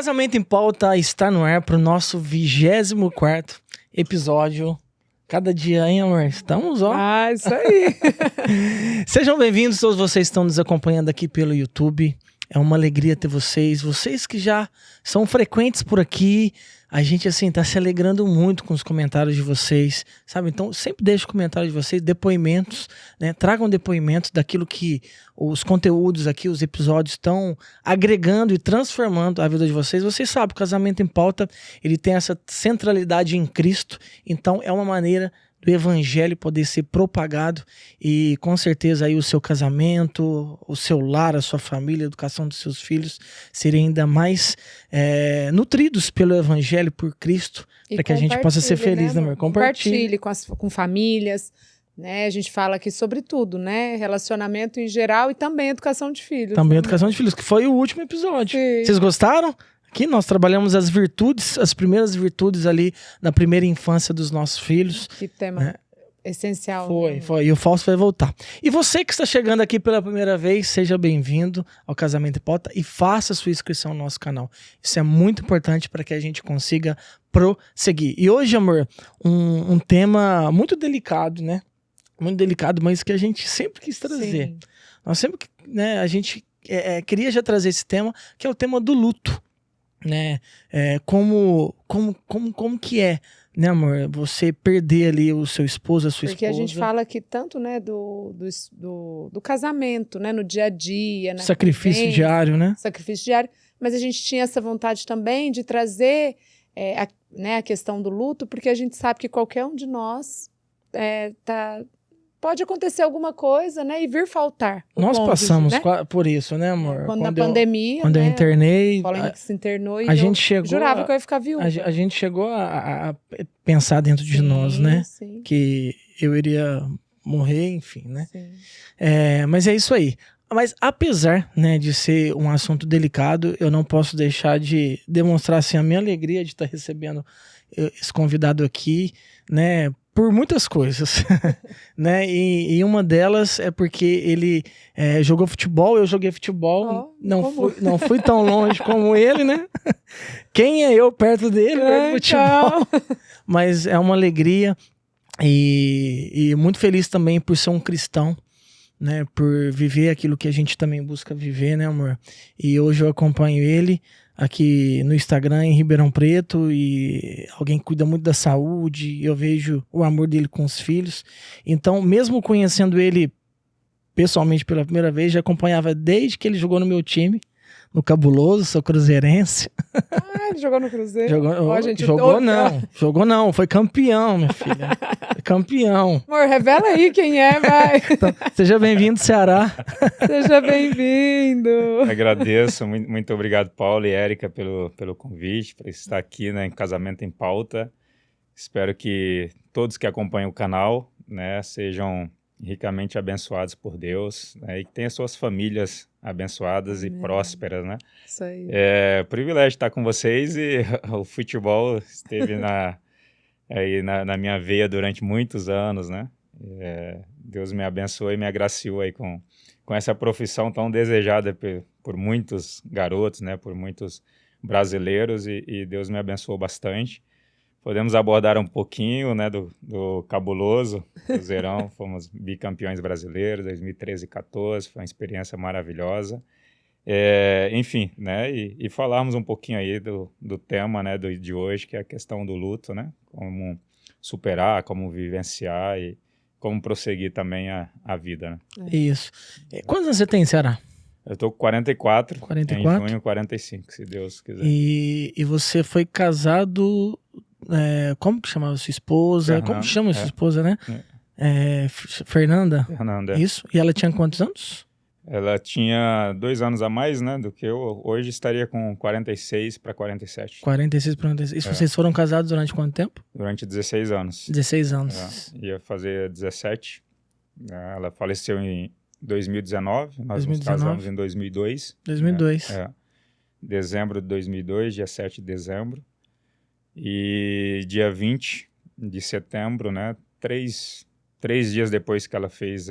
Casamento em Pauta está no ar para o nosso 24º episódio. Cada dia, hein, amor? Estamos, ó. Ah, isso aí. Sejam bem-vindos, todos vocês que estão nos acompanhando aqui pelo YouTube. É uma alegria ter vocês. Vocês que já são frequentes por aqui. A gente, assim, tá se alegrando muito com os comentários de vocês, sabe? Então, sempre deixe comentários de vocês, depoimentos, né? Tragam depoimentos daquilo que os conteúdos aqui, os episódios estão agregando e transformando a vida de vocês. Vocês sabem, o Casamento em Pauta, ele tem essa centralidade em Cristo. Então, é uma maneira do evangelho poder ser propagado e com certeza aí o seu casamento, o seu lar, a sua família, a educação dos seus filhos serem ainda mais nutridos pelo evangelho, por Cristo, para que a gente possa ser feliz, né, amor? Compartilhe com famílias, né? A gente fala aqui sobre tudo, né? Relacionamento em geral e também educação de filhos. Também né? educação de filhos, que foi o último episódio. Sim. Vocês gostaram? Aqui nós trabalhamos as virtudes, as primeiras virtudes ali na primeira infância dos nossos filhos. Que tema né? essencial. Foi. E o Fausto vai voltar. E você que está chegando aqui pela primeira vez, seja bem-vindo ao Casamento em Pauta e faça sua inscrição no nosso canal. Isso é muito importante para que a gente consiga prosseguir. E hoje, amor, um tema muito delicado, né? Muito delicado, mas que a gente sempre quis trazer. Sim. Nós sempre, né, a gente queria já trazer esse tema, que é o tema do luto. Né? Como que é, né, amor? Você perder ali o seu esposo, a sua esposa. Porque a gente fala aqui tanto, né, do casamento, né, no dia a dia. Na sacrifício diário, né? Sacrifício diário. Mas a gente tinha essa vontade também de trazer a questão do luto, porque a gente sabe que qualquer um de nós pode acontecer alguma coisa, né, e vir faltar. Nós cônjuge, passamos né? por isso, né, amor? Quando na pandemia, quando eu internei, Paulo Henrique se internou e a gente chegou jurava que eu ia ficar viúva. A gente chegou a pensar dentro de nós, né? Sim. Que eu iria morrer, enfim, né? Sim. Mas é isso aí. Mas apesar, né, de ser um assunto delicado, eu não posso deixar de demonstrar assim, a minha alegria de estar recebendo esse convidado aqui, né? Por muitas coisas, né? E uma delas é porque ele jogou futebol, eu joguei futebol, não fui tão longe como ele, né? Quem é eu perto dele, perto do futebol? Mas é uma alegria e muito feliz também por ser um cristão, né? Por viver aquilo que a gente também busca viver, né, amor? E hoje eu acompanho ele aqui no Instagram, em Ribeirão Preto, e alguém que cuida muito da saúde, eu vejo o amor dele com os filhos. Então, mesmo conhecendo ele pessoalmente pela primeira vez, já acompanhava desde que ele jogou no meu time, no Cabuloso, sou cruzeirense. Ah, ele jogou no Cruzeiro? Jogou não, foi campeão, minha filha. Foi campeão. Amor, revela aí quem é, vai. Então, seja bem-vindo, Ceará. Seja bem-vindo. Agradeço, muito obrigado, Paulo e Érica, pelo convite, por estar aqui, né, em Casamento em Pauta. Espero que todos que acompanham o canal, né, sejam ricamente abençoados por Deus, né, e que tenham suas famílias abençoadas e prósperas, né? Isso aí. É privilégio estar com vocês e o futebol esteve na minha veia durante muitos anos, né? Deus me abençoou e me agraciou aí com essa profissão tão desejada por muitos garotos, né? Por muitos brasileiros e Deus me abençoou bastante. Podemos abordar um pouquinho, né, do Cabuloso, Cruzeirão, fomos bicampeões brasileiros, 2013 e 2014, foi uma experiência maravilhosa. Enfim, né, e falarmos um pouquinho aí do tema, né, de hoje, que é a questão do luto, né, como superar, como vivenciar e como prosseguir também a vida, né. Isso. Quantos anos você tem, Ceará? Eu tô com 44, 44? Em junho 45, se Deus quiser. E você foi casado... como que chamava sua esposa? Fernanda, como que chama sua esposa, né? Fernanda? Fernanda. Isso. E ela tinha quantos anos? Ela tinha 2 anos a mais, né, do que eu. Hoje estaria com 46 para 47. 46 para 46. E vocês foram casados durante quanto tempo? Durante 16 anos. 16 anos. Ia fazer 17. Ela faleceu em 2019. Nós nos casamos em 2002. 2002. Dezembro de 2002, dia 7 de dezembro. E dia 20 de setembro, né, três dias depois que ela fez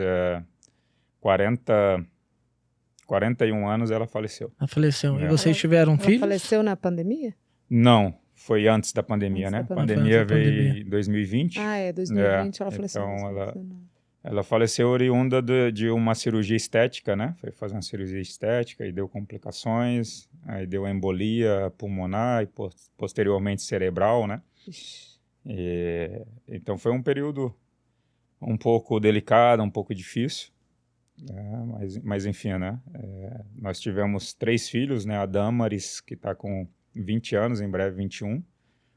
40 41 anos, ela faleceu. Ela faleceu. E É. vocês tiveram Ela filhos? faleceu na pandemia? Não, foi antes da pandemia, Antes né? da A pandemia. pandemia Foi antes da veio pandemia. em 2020. Ah, é, 2020 ela faleceu. Então, em 2019. ela faleceu oriunda de uma cirurgia estética, né? Foi fazer uma cirurgia estética e deu complicações, aí deu embolia pulmonar e posteriormente cerebral, né? Ixi. Então foi um período um pouco delicado, um pouco difícil, mas enfim, né? Nós tivemos 3 filhos, né? A Damaris, que está com 20 anos, em breve 21,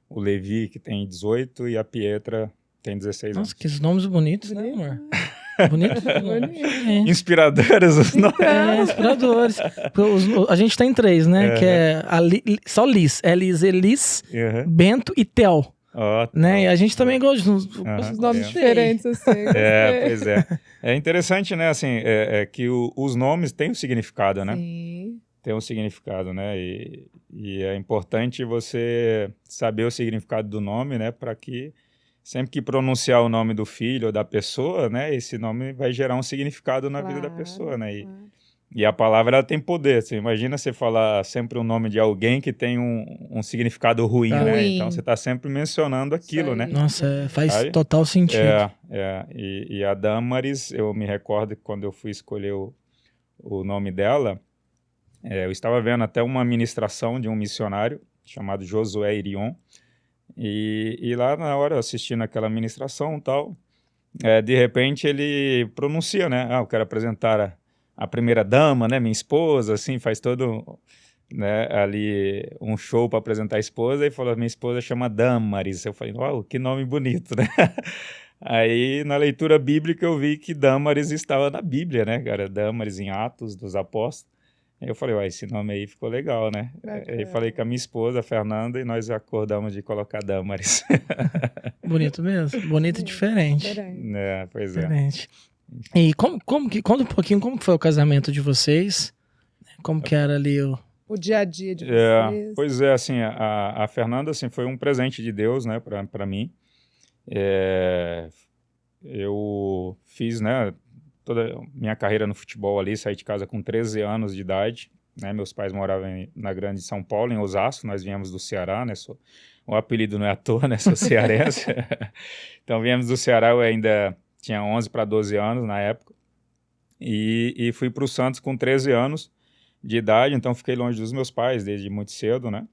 o Levi, que tem 18, e a Pietra tem 16 Nossa, anos. que nomes bonitos, né, amor? Bonitos. Bonito. Inspiradores os nomes. Inspiradores. A gente tem 3, né? Que é só Liz. Liz, Elis, Uhum. Bento e Theo. Ó, Né? E a gente também gosta de Os nomes é. diferentes, assim. Pois é. É interessante, né, assim, que os nomes têm um significado, né? Sim. Tem um significado, né? E é importante você saber o significado do nome, né? Para que sempre que pronunciar o nome do filho ou da pessoa, né? Esse nome vai gerar um significado na vida da pessoa, né? E a palavra, ela tem poder. Você imagina você falar sempre o nome de alguém que tem um significado ruim, né? Ruim. Então você está sempre mencionando aquilo, né? Nossa, faz Aí, total sentido. E a Damaris, eu me recordo que quando eu fui escolher o nome dela, eu estava vendo até uma ministração de um missionário chamado Josué Irion, e lá na hora, assistindo aquela ministração e tal, de repente ele pronuncia, né? Eu quero apresentar a primeira dama, né? Minha esposa, assim, faz todo, né, ali um show para apresentar a esposa, e falou, minha esposa chama Damaris. Eu falei, uau, que nome bonito, né? Aí, na leitura bíblica, eu vi que Damaris estava na Bíblia, né, cara? Damaris em Atos dos Apóstolos. Aí eu falei, esse nome aí ficou legal, né? Aí falei com a minha esposa, a Fernanda, e nós acordamos de colocar Damaris. Bonito mesmo. Bonito e diferente. Pois Diferente. E conta um pouquinho como que foi o casamento de vocês? Como que era ali o dia a dia de vocês? Pois é, assim, a Fernanda, assim, foi um presente de Deus, né, para mim. Eu fiz, né, toda a minha carreira no futebol ali, saí de casa com 13 anos de idade, né, meus pais moravam na Grande São Paulo, em Osasco, nós viemos do Ceará, né, o apelido não é à toa, né, sou cearense. Então viemos do Ceará, eu ainda tinha 11 para 12 anos na época, e fui para o Santos com 13 anos de idade, então fiquei longe dos meus pais desde muito cedo, né,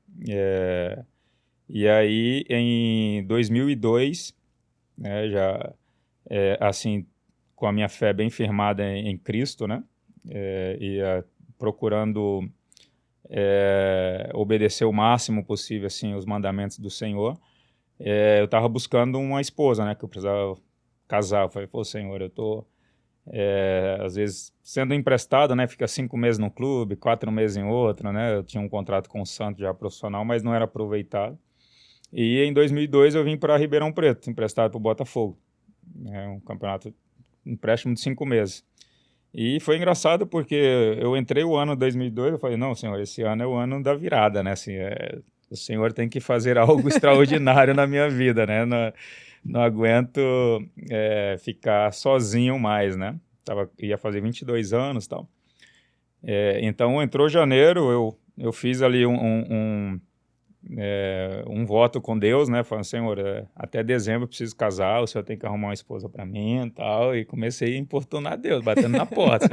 e aí em 2002, né, já, assim, com a minha fé bem firmada em Cristo, né? Procurando obedecer o máximo possível, assim, os mandamentos do Senhor. Eu estava buscando uma esposa, né? Que eu precisava casar. Eu falei, pô, Senhor, eu tô, às vezes, sendo emprestado, né? Fica 5 meses num clube, 4 meses em outro, né? Eu tinha um contrato com o Santos já profissional, mas não era aproveitado. E em 2002 eu vim para Ribeirão Preto, emprestado para o Botafogo. Um campeonato, empréstimo de 5 meses. E foi engraçado porque eu entrei o ano 2002, eu falei, não, Senhor, esse ano é o ano da virada, né? Assim, o Senhor tem que fazer algo extraordinário na minha vida, né? Não aguento ficar sozinho mais, né? Ia fazer 22 anos e tal. Então, entrou janeiro, eu fiz ali um voto com Deus, né? Falando, Senhor, até dezembro eu preciso casar, o Senhor tem que arrumar uma esposa para mim e tal. E comecei a importunar Deus, batendo na porta.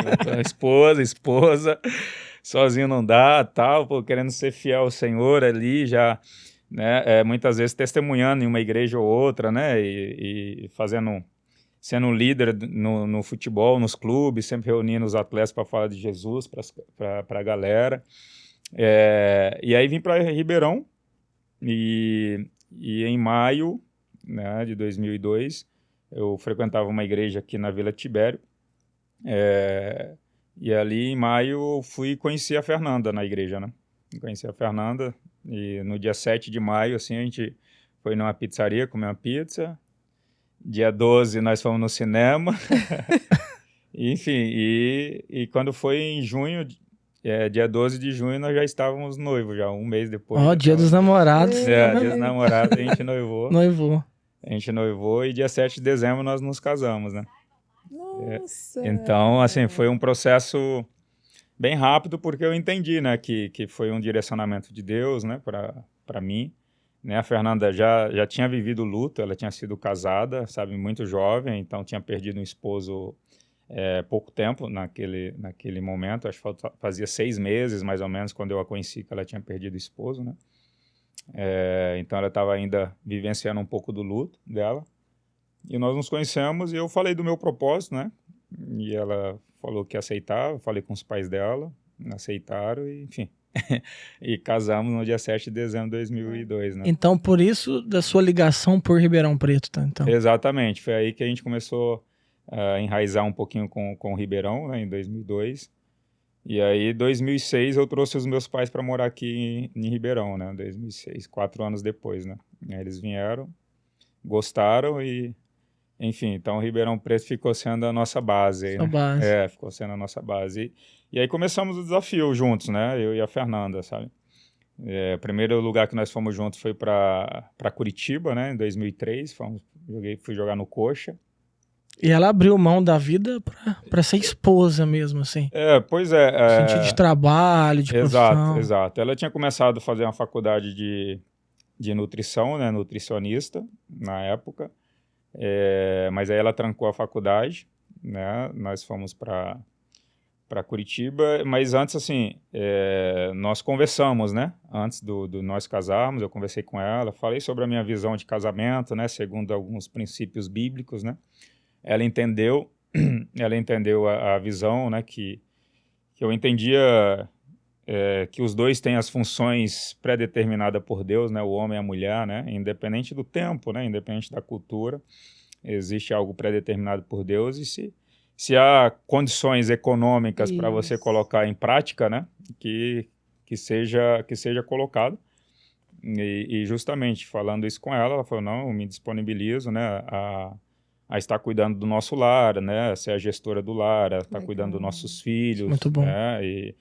esposa, sozinho não dá, tal, pô, querendo ser fiel ao Senhor ali, já, né? Muitas vezes testemunhando em uma igreja ou outra, né? E sendo líder no futebol, nos clubes, sempre reunindo os atletas para falar de Jesus para a galera. E aí vim para Ribeirão. E em maio, né, de 2002, eu frequentava uma igreja aqui na Vila Tibério, e ali em maio fui conhecer a Fernanda na igreja, né? Conheci a Fernanda, e no dia 7 de maio, assim, a gente foi numa pizzaria comer uma pizza. Dia 12 nós fomos no cinema. Enfim, e quando foi em junho, dia 12 de junho, nós já estávamos noivos, já um mês depois. Dia dos namorados. Dia dos namorados, a gente noivou. A gente noivou e dia 7 de dezembro nós nos casamos, né? Nossa! Então, assim, foi um processo bem rápido, porque eu entendi, né, que foi um direcionamento de Deus, né, para mim. Né, a Fernanda já tinha vivido luto, ela tinha sido casada, sabe, muito jovem, então tinha perdido um esposo pouco tempo naquele momento, acho que fazia 6 meses, mais ou menos, quando eu a conheci, que ela tinha perdido o esposo, né? Então ela estava ainda vivenciando um pouco do luto dela. E nós nos conhecemos e eu falei do meu propósito, né? E ela falou que aceitava, falei com os pais dela, aceitaram e, enfim. E casamos no dia 7 de dezembro de 2002, né? Então, por isso, da sua ligação por Ribeirão Preto, tá? Então. Exatamente, foi aí que a gente começou a enraizar um pouquinho com o Ribeirão, né, em 2002. E aí, em 2006, eu trouxe os meus pais para morar aqui em Ribeirão, né? 2006, 4 anos depois, né? Aí eles vieram, gostaram e, enfim, então Ribeirão Preto ficou sendo a nossa base. Aí, né? Base. Ficou sendo a nossa base. E aí começamos o desafio juntos, né? Eu e a Fernanda, sabe? O primeiro lugar que nós fomos juntos foi para Curitiba, né? Em 2003, fui jogar no Coxa. E ela abriu mão da vida para ser esposa mesmo, assim. Pois é. No sentido de trabalho, de profissão. Exato. Ela tinha começado a fazer uma faculdade de nutrição, né? Nutricionista, na época. Mas aí ela trancou a faculdade, né? Nós fomos para Curitiba, mas antes, assim, nós conversamos, né? Antes do nós casarmos, eu conversei com ela, falei sobre a minha visão de casamento, né? Segundo alguns princípios bíblicos, né? Ela entendeu a visão, né? Que eu entendia que os dois têm as funções pré-determinadas por Deus, né? O homem e a mulher, né? Independente do tempo, né? Independente da cultura, existe algo pré-determinado por Deus e se há condições econômicas para você colocar em prática, né? Que seja colocado. E justamente falando isso com ela falou, não, eu me disponibilizo, né? A estar cuidando do nosso lar, né? A ser a gestora do lar, a estar cuidando dos nossos filhos. Muito bom. Né?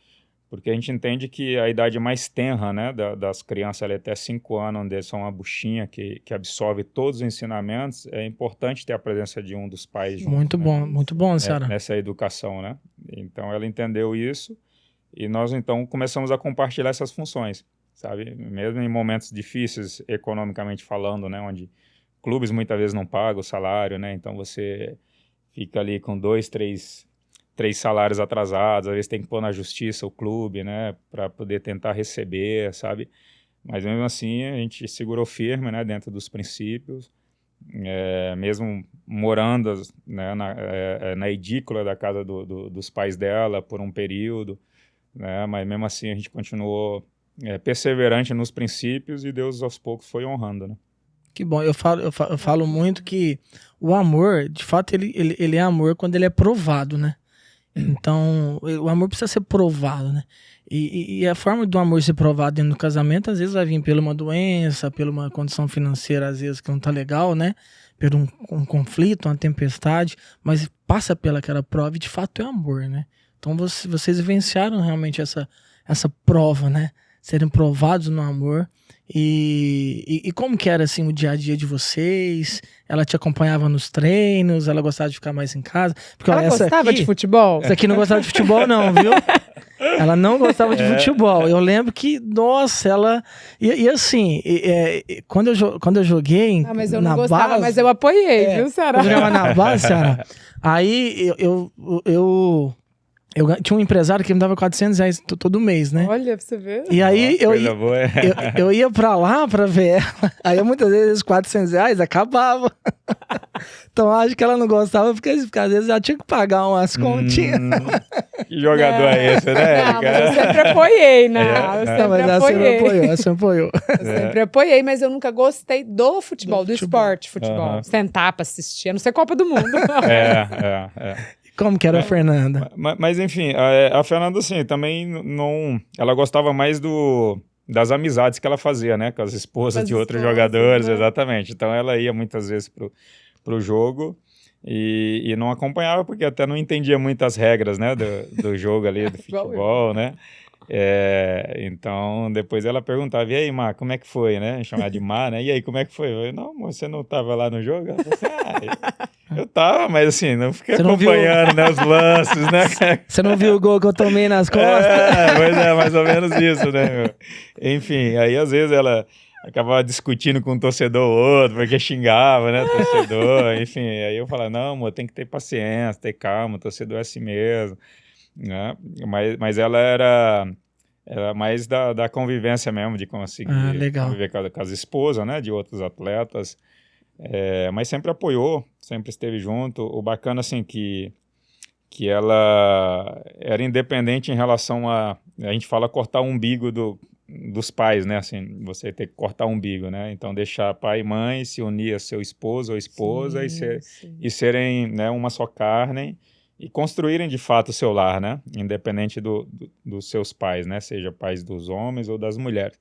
Porque a gente entende que a idade mais tenra, né, das crianças ali até 5 anos, onde eles são uma buchinha que absorve todos os ensinamentos, é importante ter a presença de um dos pais junto. Muito bom, né? muito bom, Sara. Nessa educação, né? Então ela entendeu isso e nós então começamos a compartilhar essas funções, sabe? Mesmo em momentos difíceis, economicamente falando, né, onde clubes muitas vezes não pagam o salário, né? Então você fica ali com 2, 3 salários atrasados, às vezes tem que pôr na justiça o clube, né? Para poder tentar receber, sabe? Mas mesmo assim a gente segurou firme, né? Dentro dos princípios, mesmo morando, né? Na edícula da casa dos pais dela por um período, né? Mas mesmo assim a gente continuou perseverante nos princípios e Deus aos poucos foi honrando, né? Que bom, eu falo muito que o amor, de fato, ele é amor quando ele é provado, né? Então, o amor precisa ser provado, né? E a forma do amor ser provado dentro do casamento, às vezes vai vir por uma doença, por uma condição financeira, às vezes, que não tá legal, né? Por um conflito, uma tempestade, mas passa pelaquela prova e, de fato, é amor, né? Então, vocês vivenciaram realmente essa prova, né? Serem provados no amor. E como que era, assim, o dia a dia de vocês? Ela te acompanhava nos treinos? Ela gostava de ficar mais em casa? Porque, ela gostava de futebol? Essa aqui não gostava de futebol não, viu? Ela não gostava de futebol. Eu lembro que, nossa, ela... E assim, quando eu joguei mas eu não gostava, base, mas eu apoiei, viu, Sara? Quando eu jogava na base, Sara, aí eu tinha um empresário que me dava R$400 todo mês, né? Olha, pra você ver. E aí eu ia pra lá pra ver ela. Aí muitas vezes esses R$400 acabavam. Então acho que ela não gostava porque às vezes ela tinha que pagar umas continhas. Que jogador é esse, né? Não, mas eu sempre apoiei, né? Eu sempre apoiou. Eu sempre apoiei, mas eu nunca gostei do futebol, do esporte futebol. Sentar pra assistir, a não ser Copa do Mundo. Como que era a Fernanda? Mas enfim, a Fernanda, assim, também não... Ela gostava mais das amizades que ela fazia, né? Com as esposas de outros jogadores, né? Exatamente. Então ela ia muitas vezes pro jogo e não acompanhava, porque até não entendia muitas regras, né? Do jogo ali, do futebol, né? Então, depois ela perguntava, e aí, Má, como é que foi, né? Chamava de Má, né? E aí, como é que foi? Eu falei, não, você não estava lá no jogo? Ela falou assim, Eu tava, mas assim, não fiquei acompanhando, né, os lances, né? Você não viu o gol que eu tomei nas costas? Pois é, mais ou menos isso, né, meu? Enfim, aí às vezes ela acabava discutindo com um torcedor ou outro, porque xingava, né, o torcedor, enfim. Aí eu falava, não, amor, tem que ter paciência, ter calma, o torcedor é assim mesmo, né? Mas ela era mais da convivência mesmo, de conseguir conviver com as esposas, né, de outros atletas. Mas sempre apoiou, sempre esteve junto. O bacana, assim, que ela era independente em relação a gente fala cortar o umbigo dos pais, né, assim, você ter que cortar o umbigo, né, então deixar pai e mãe se unir a seu esposo ou esposa e serem, né, uma só carne e construírem de fato o seu lar, né, independente dos seus pais, né, seja pais dos homens ou das mulheres.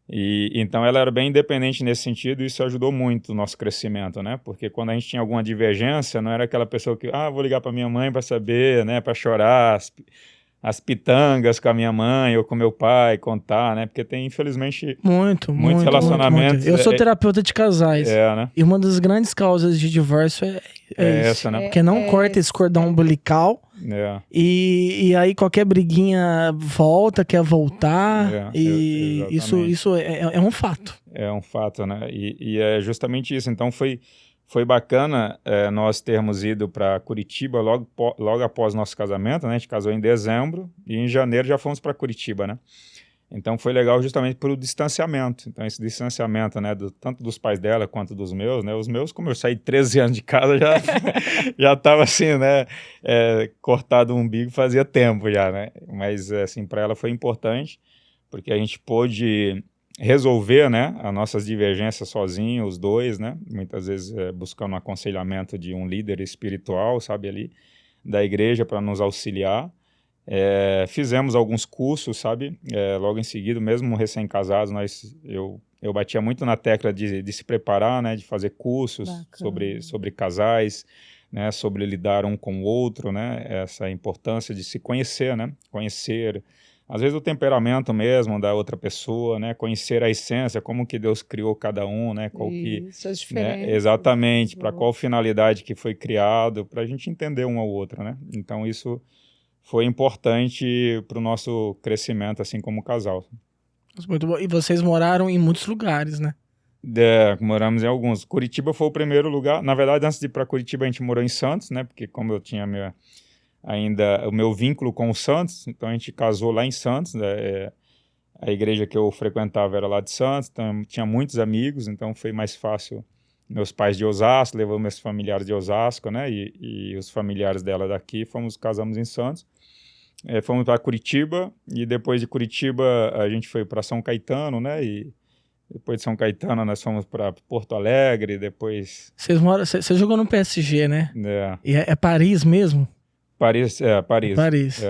E então ela era bem independente nesse sentido e isso ajudou muito o nosso crescimento, né? Porque quando a gente tinha alguma divergência, não era aquela pessoa que, vou ligar para minha mãe para saber, né? Para chorar as pitangas com a minha mãe ou com meu pai, contar, né? Porque tem, infelizmente, muito relacionamento. Muito. Eu sou terapeuta de casais. Né? E uma das grandes causas de divórcio é isso. Essa, né? Porque não corta esse cordão umbilical. E aí qualquer briguinha volta, quer voltar. E isso é um fato. É um fato, né? E é justamente isso. Então foi bacana nós termos ido para Curitiba logo após nosso casamento, né? A gente casou em dezembro e em janeiro já fomos para Curitiba, né? Então foi legal justamente pelo distanciamento. Então esse distanciamento, né, tanto dos pais dela quanto dos meus, né? Os meus, como eu saí 13 anos de casa, já estava assim, né, cortado o umbigo fazia tempo já, né? Mas assim, para ela foi importante, porque a gente pôde resolver, né, as nossas divergências sozinhos, os dois, né? Muitas vezes buscando um aconselhamento de um líder espiritual, sabe, ali, da igreja para nos auxiliar. Fizemos alguns cursos, sabe, logo em seguida, mesmo recém-casados, eu batia muito na tecla de se preparar, né, de fazer cursos sobre casais, né, sobre lidar um com o outro, né, essa importância de se conhecer, né, conhecer, às vezes o temperamento mesmo da outra pessoa, né, conhecer a essência, como que Deus criou cada um, né, as diferenças. Né, exatamente, para qual finalidade que foi criado, para a gente entender um ao outro, né, então isso foi importante para o nosso crescimento, assim, como casal. Muito bom. E vocês moraram em muitos lugares, né? Moramos em alguns. Curitiba foi o primeiro lugar. Na verdade, antes de ir para Curitiba, a gente morou em Santos, né? Porque como eu tinha ainda o meu vínculo com o Santos, então a gente casou lá em Santos. A igreja que eu frequentava era lá de Santos, então tinha muitos amigos, então foi mais fácil. Meus pais de Osasco, levou meus familiares de Osasco, né? E os familiares dela daqui, casamos em Santos. Fomos para Curitiba e depois de Curitiba a gente foi para São Caetano, né? E depois de São Caetano nós fomos para Porto Alegre, depois... Você jogou no PSG, né? É. E é Paris mesmo? Paris. Paris.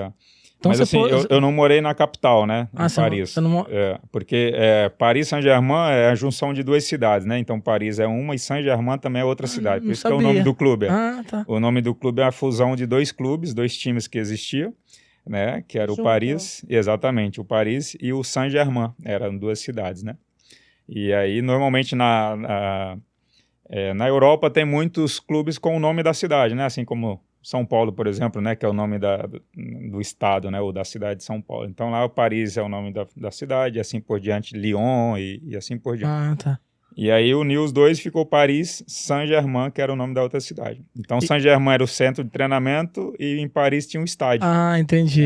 Então, mas assim, eu não morei na capital, né? Em Paris. Você não... Porque Paris Saint-Germain é a junção de duas cidades, né? Então Paris é uma e Saint-Germain também é outra cidade. Por isso que é o nome do clube. Tá. O nome do clube é a fusão de dois clubes, dois times que existiam, né? Que era o Paris, exatamente, o Paris e o Saint-Germain. Eram duas cidades, né? E aí, normalmente, na Europa tem muitos clubes com o nome da cidade, né? Assim como São Paulo, por exemplo, né, que é o nome do estado, né, ou da cidade de São Paulo. Então lá o Paris é o nome da cidade, e assim por diante, Lyon e assim por diante. Tá. E aí uniu os dois, ficou Paris Saint-Germain, que era o nome da outra cidade. Então Saint-Germain era o centro de treinamento e em Paris tinha um estádio. Entendi.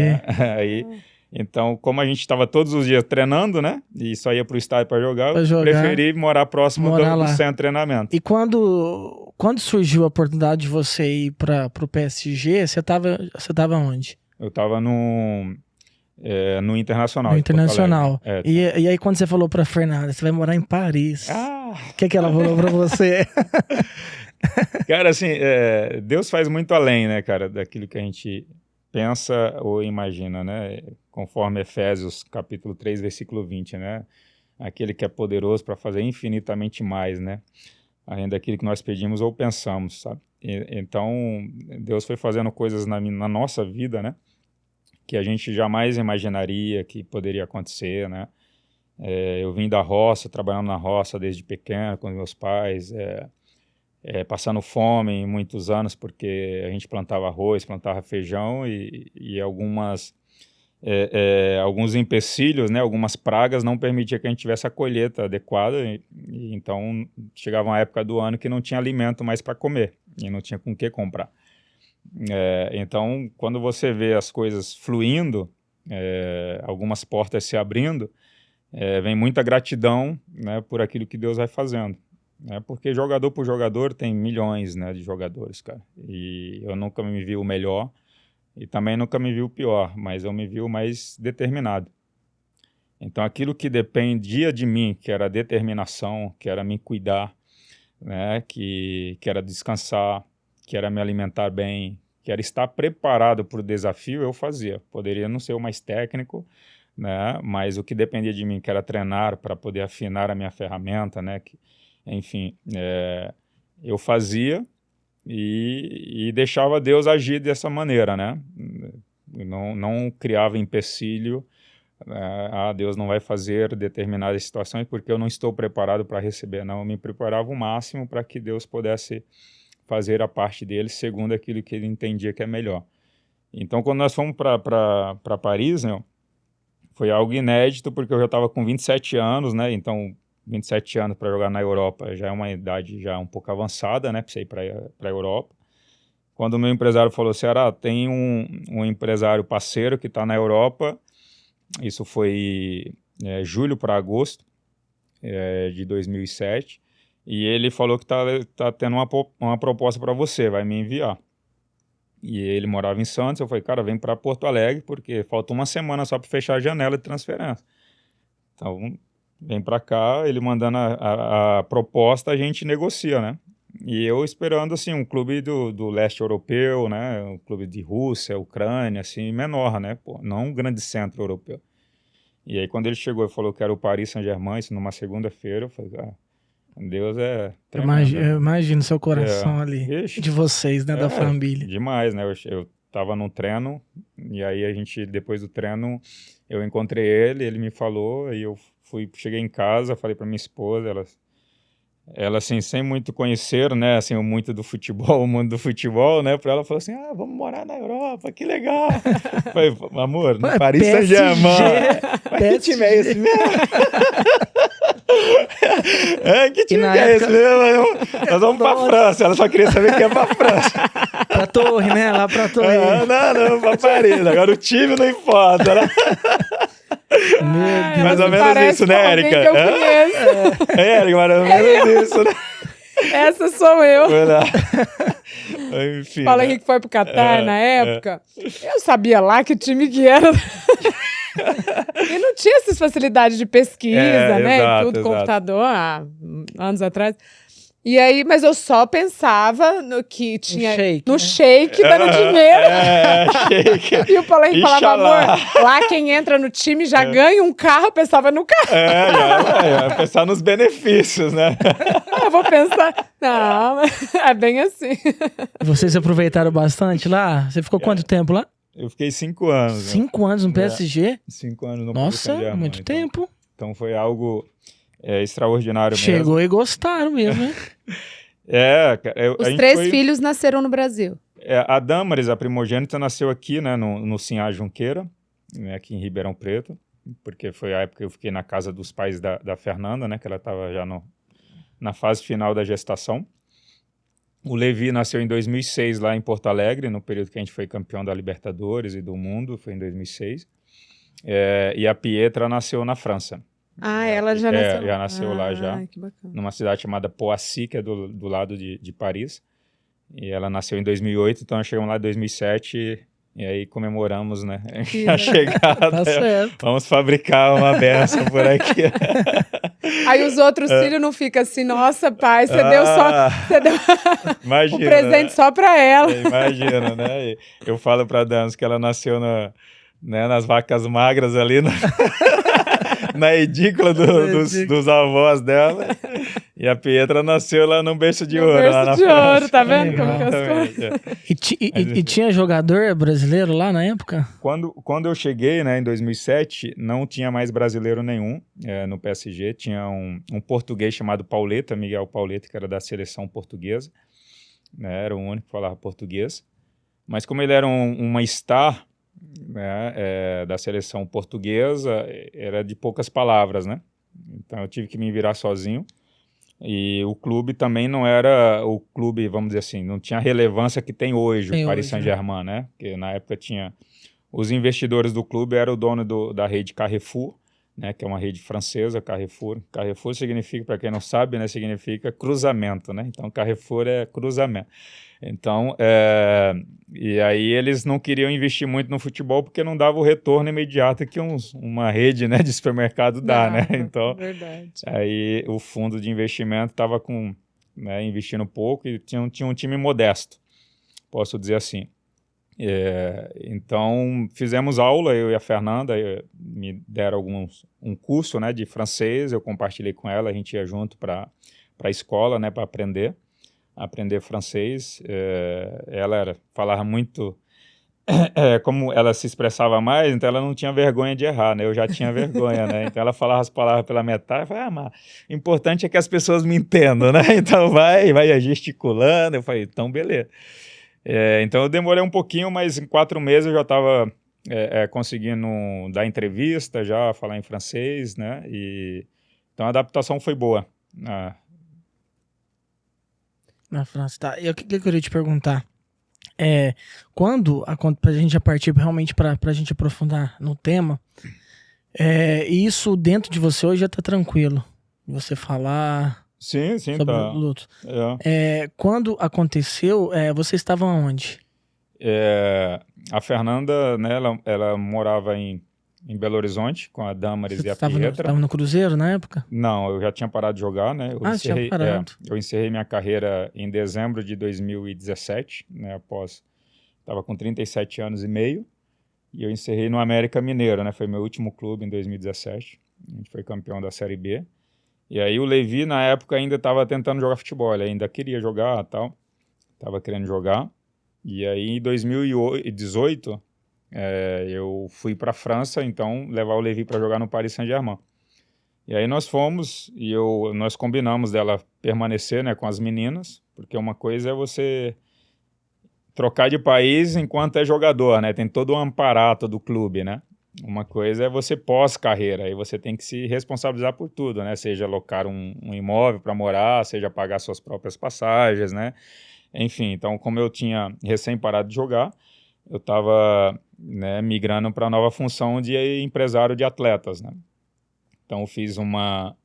Então, como a gente estava todos os dias treinando, né, e só ia para o estádio para jogar, eu preferi morar próximo do centro de treinamento. E quando surgiu a oportunidade de você ir para o PSG, você tava onde? Eu estava no Internacional. No Internacional. E aí quando você falou para Fernanda, você vai morar em Paris. O que ela falou para você? Cara, assim, Deus faz muito além, né, cara, daquilo que a gente pensa ou imagina, né? Conforme Efésios capítulo 3, versículo 20, né? Aquele que é poderoso para fazer infinitamente mais, né? Além daquilo que nós pedimos ou pensamos, sabe? Então, Deus foi fazendo coisas na nossa vida, né? Que a gente jamais imaginaria que poderia acontecer, né? Eu vim da roça, trabalhando na roça desde pequeno com meus pais. passando fome em muitos anos, porque a gente plantava arroz, plantava feijão e alguns empecilhos, né, algumas pragas não permitiam que a gente tivesse a colheita adequada, então chegava uma época do ano que não tinha alimento mais para comer e não tinha com o que comprar. Então, quando você vê as coisas fluindo, algumas portas se abrindo, vem muita gratidão, né, por aquilo que Deus vai fazendo. Porque jogador por jogador tem milhões, né, de jogadores, cara. E eu nunca me vi o melhor e também nunca me vi o pior, mas eu me vi o mais determinado. Então aquilo que dependia de mim, que era determinação, que era me cuidar, né, que era descansar, que era me alimentar bem, que era estar preparado para o desafio, eu fazia. Poderia não ser o mais técnico, né, mas o que dependia de mim, que era treinar para poder afinar a minha ferramenta, né, enfim, eu fazia e deixava Deus agir dessa maneira, né? Não criava empecilho, Deus não vai fazer determinadas situações porque eu não estou preparado para receber, não. Eu me preparava o máximo para que Deus pudesse fazer a parte dele segundo aquilo que ele entendia que é melhor. Então, quando nós fomos para Paris, né, foi algo inédito porque eu já estava com 27 anos, né? Então, 27 anos para jogar na Europa já é uma idade já um pouco avançada, né, para você ir para a Europa. Quando o meu empresário falou, Ceará, tem um empresário parceiro que está na Europa, isso foi julho para agosto de 2007, e ele falou que tá tendo uma proposta para você, vai me enviar. E ele morava em Santos, eu falei, cara, vem para Porto Alegre, porque falta uma semana só para fechar a janela de transferência. Então, vem para cá, ele mandando a proposta, a gente negocia, né? E eu esperando, assim, um clube do leste europeu, né? Um clube de Rússia, Ucrânia, assim, menor, né? Pô, não um grande centro europeu. E aí, quando ele chegou e falou que era o Paris Saint-Germain, isso numa segunda-feira, eu falei, Deus é tremendo. Eu imagino seu coração ali, de vocês, né? Da família. Demais, né? Eu tava num treino, e aí depois do treino, eu encontrei ele me falou, e eu cheguei em casa, falei para minha esposa, ela assim, sem muito conhecer, né, assim, muito do futebol, o mundo do futebol, né, para ela falou assim, vamos morar na Europa, que legal. Falei, amor, no Paris Saint-Germain. Que time é esse mesmo? Que time é esse mesmo? Nós vamos pra França, ela só queria saber que é pra França. Pra Torre, né, lá pra Torre. Não, pra Paris, agora o time não importa, né? Mais ou menos isso, né, Érica? Érica, mais ou menos isso, né? Essa sou eu. Enfim, Fala que foi pro Catar na época. Eu sabia lá que time que era. E não tinha essas facilidades de pesquisa, né? Exato, tudo, computador, há anos atrás. E aí, mas eu só pensava no que tinha no shake, dando dinheiro. Shake. E o Paulinho falava, amor, lá quem entra no time já ganha um carro, eu pensava no carro. Já pensar nos benefícios, né? Eu vou pensar, não, é bem assim. Vocês aproveitaram bastante lá? Você ficou quanto tempo lá? Eu fiquei 5 anos. 5 anos no PSG? 5 anos no Nossa, muito tempo. Então foi algo extraordinário mesmo. Chegou e gostaram mesmo, né? Os 3 filhos nasceram no Brasil. A Damaris, a primogênita, nasceu aqui, né, no Sinhá Junqueira, né, aqui em Ribeirão Preto, porque foi a época que eu fiquei na casa dos pais da Fernanda, né, que ela estava já na fase final da gestação. O Levi nasceu em 2006 lá em Porto Alegre, no período que a gente foi campeão da Libertadores e do Mundo, foi em 2006. E a Pietra nasceu na França. Ela já nasceu? Já nasceu lá já, que bacana. Numa cidade chamada Poissy, que é do lado de Paris. E ela nasceu em 2008, então nós chegamos lá em 2007 e aí comemoramos, né, a chegada. Tá certo. Vamos fabricar uma bênção por aqui. Aí os outros filhos não ficam assim, nossa, pai, você deu imagina, um presente só pra ela. Imagina, né? Eu falo pra Danos que ela nasceu nas vacas magras ali, na edícula dos avós dela. E E a Pietra nasceu lá no Berço de no Ouro. Berço lá na de França. Ouro, tá vendo como que as coisas... E tinha jogador brasileiro lá na época? Quando eu cheguei, né, em 2007, não tinha mais brasileiro nenhum no PSG. Tinha um português chamado Pauleta, Miguel Pauleta, que era da seleção portuguesa. Né, era o único que falava português. Mas como ele era uma star, né, da seleção portuguesa, era de poucas palavras, né? Então eu tive que me virar sozinho. E o clube também não era o clube, vamos dizer assim, não tinha a relevância que tem hoje, o Paris Saint-Germain, né? Porque na época tinha... Os investidores do clube eram o dono da rede Carrefour, né? Que é uma rede francesa, Carrefour. Carrefour significa, para quem não sabe, né? Significa cruzamento, né? Então Carrefour é cruzamento. Então, e aí eles não queriam investir muito no futebol porque não dava o retorno imediato que uma rede, né, de supermercado dá, né? Então, verdade. aí o fundo de investimento estava investindo pouco e tinha um time modesto, posso dizer assim. Então, fizemos aula, eu e a Fernanda, me deram um curso, né, de francês, eu compartilhei com ela, a gente ia junto para a escola, né, para aprender francês. Ela falava muito, como ela se expressava mais, então ela não tinha vergonha de errar, né? Eu já tinha vergonha, né? Então ela falava as palavras pela metade, eu falei, mas o importante é que as pessoas me entendam, né? Então vai gesticulando. Eu falei, então beleza. Então eu demorei um pouquinho, mas em 4 meses eu já estava conseguindo dar entrevista, já falar em francês, né? Então a adaptação foi boa. Na França, tá. E o que eu queria te perguntar? Pra gente já partir realmente pra gente aprofundar no tema, isso dentro de você hoje já tá tranquilo? Você falar sim, sobre tá. o luto. Quando aconteceu, você estava onde? A Fernanda, né, ela morava em Belo Horizonte com a Damaris e a Pietra. Você estava no Cruzeiro na época? Não, eu já tinha parado de jogar, né? Tinha parado. Eu encerrei minha carreira em dezembro de 2017, né? Estava com 37 anos e meio, e eu encerrei no América Mineiro, né? Foi meu último clube em 2017. A gente foi campeão da Série B. E aí o Levi, na época, ainda estava tentando jogar futebol, ele ainda queria jogar e tal, estava querendo jogar. E aí em 2018... eu fui para a França, então, levar o Levi para jogar no Paris Saint-Germain. E aí nós fomos e nós combinamos dela permanecer, né, com as meninas, porque uma coisa é você trocar de país enquanto é jogador, né? Tem todo um aparato do clube, né? Uma coisa é você pós-carreira, aí você tem que se responsabilizar por tudo, né? Seja alocar um imóvel para morar, seja pagar suas próprias passagens, né? Enfim, então como eu tinha recém parado de jogar, eu estava, né, migrando para a nova função de empresário de atletas, né? Então eu fiz uma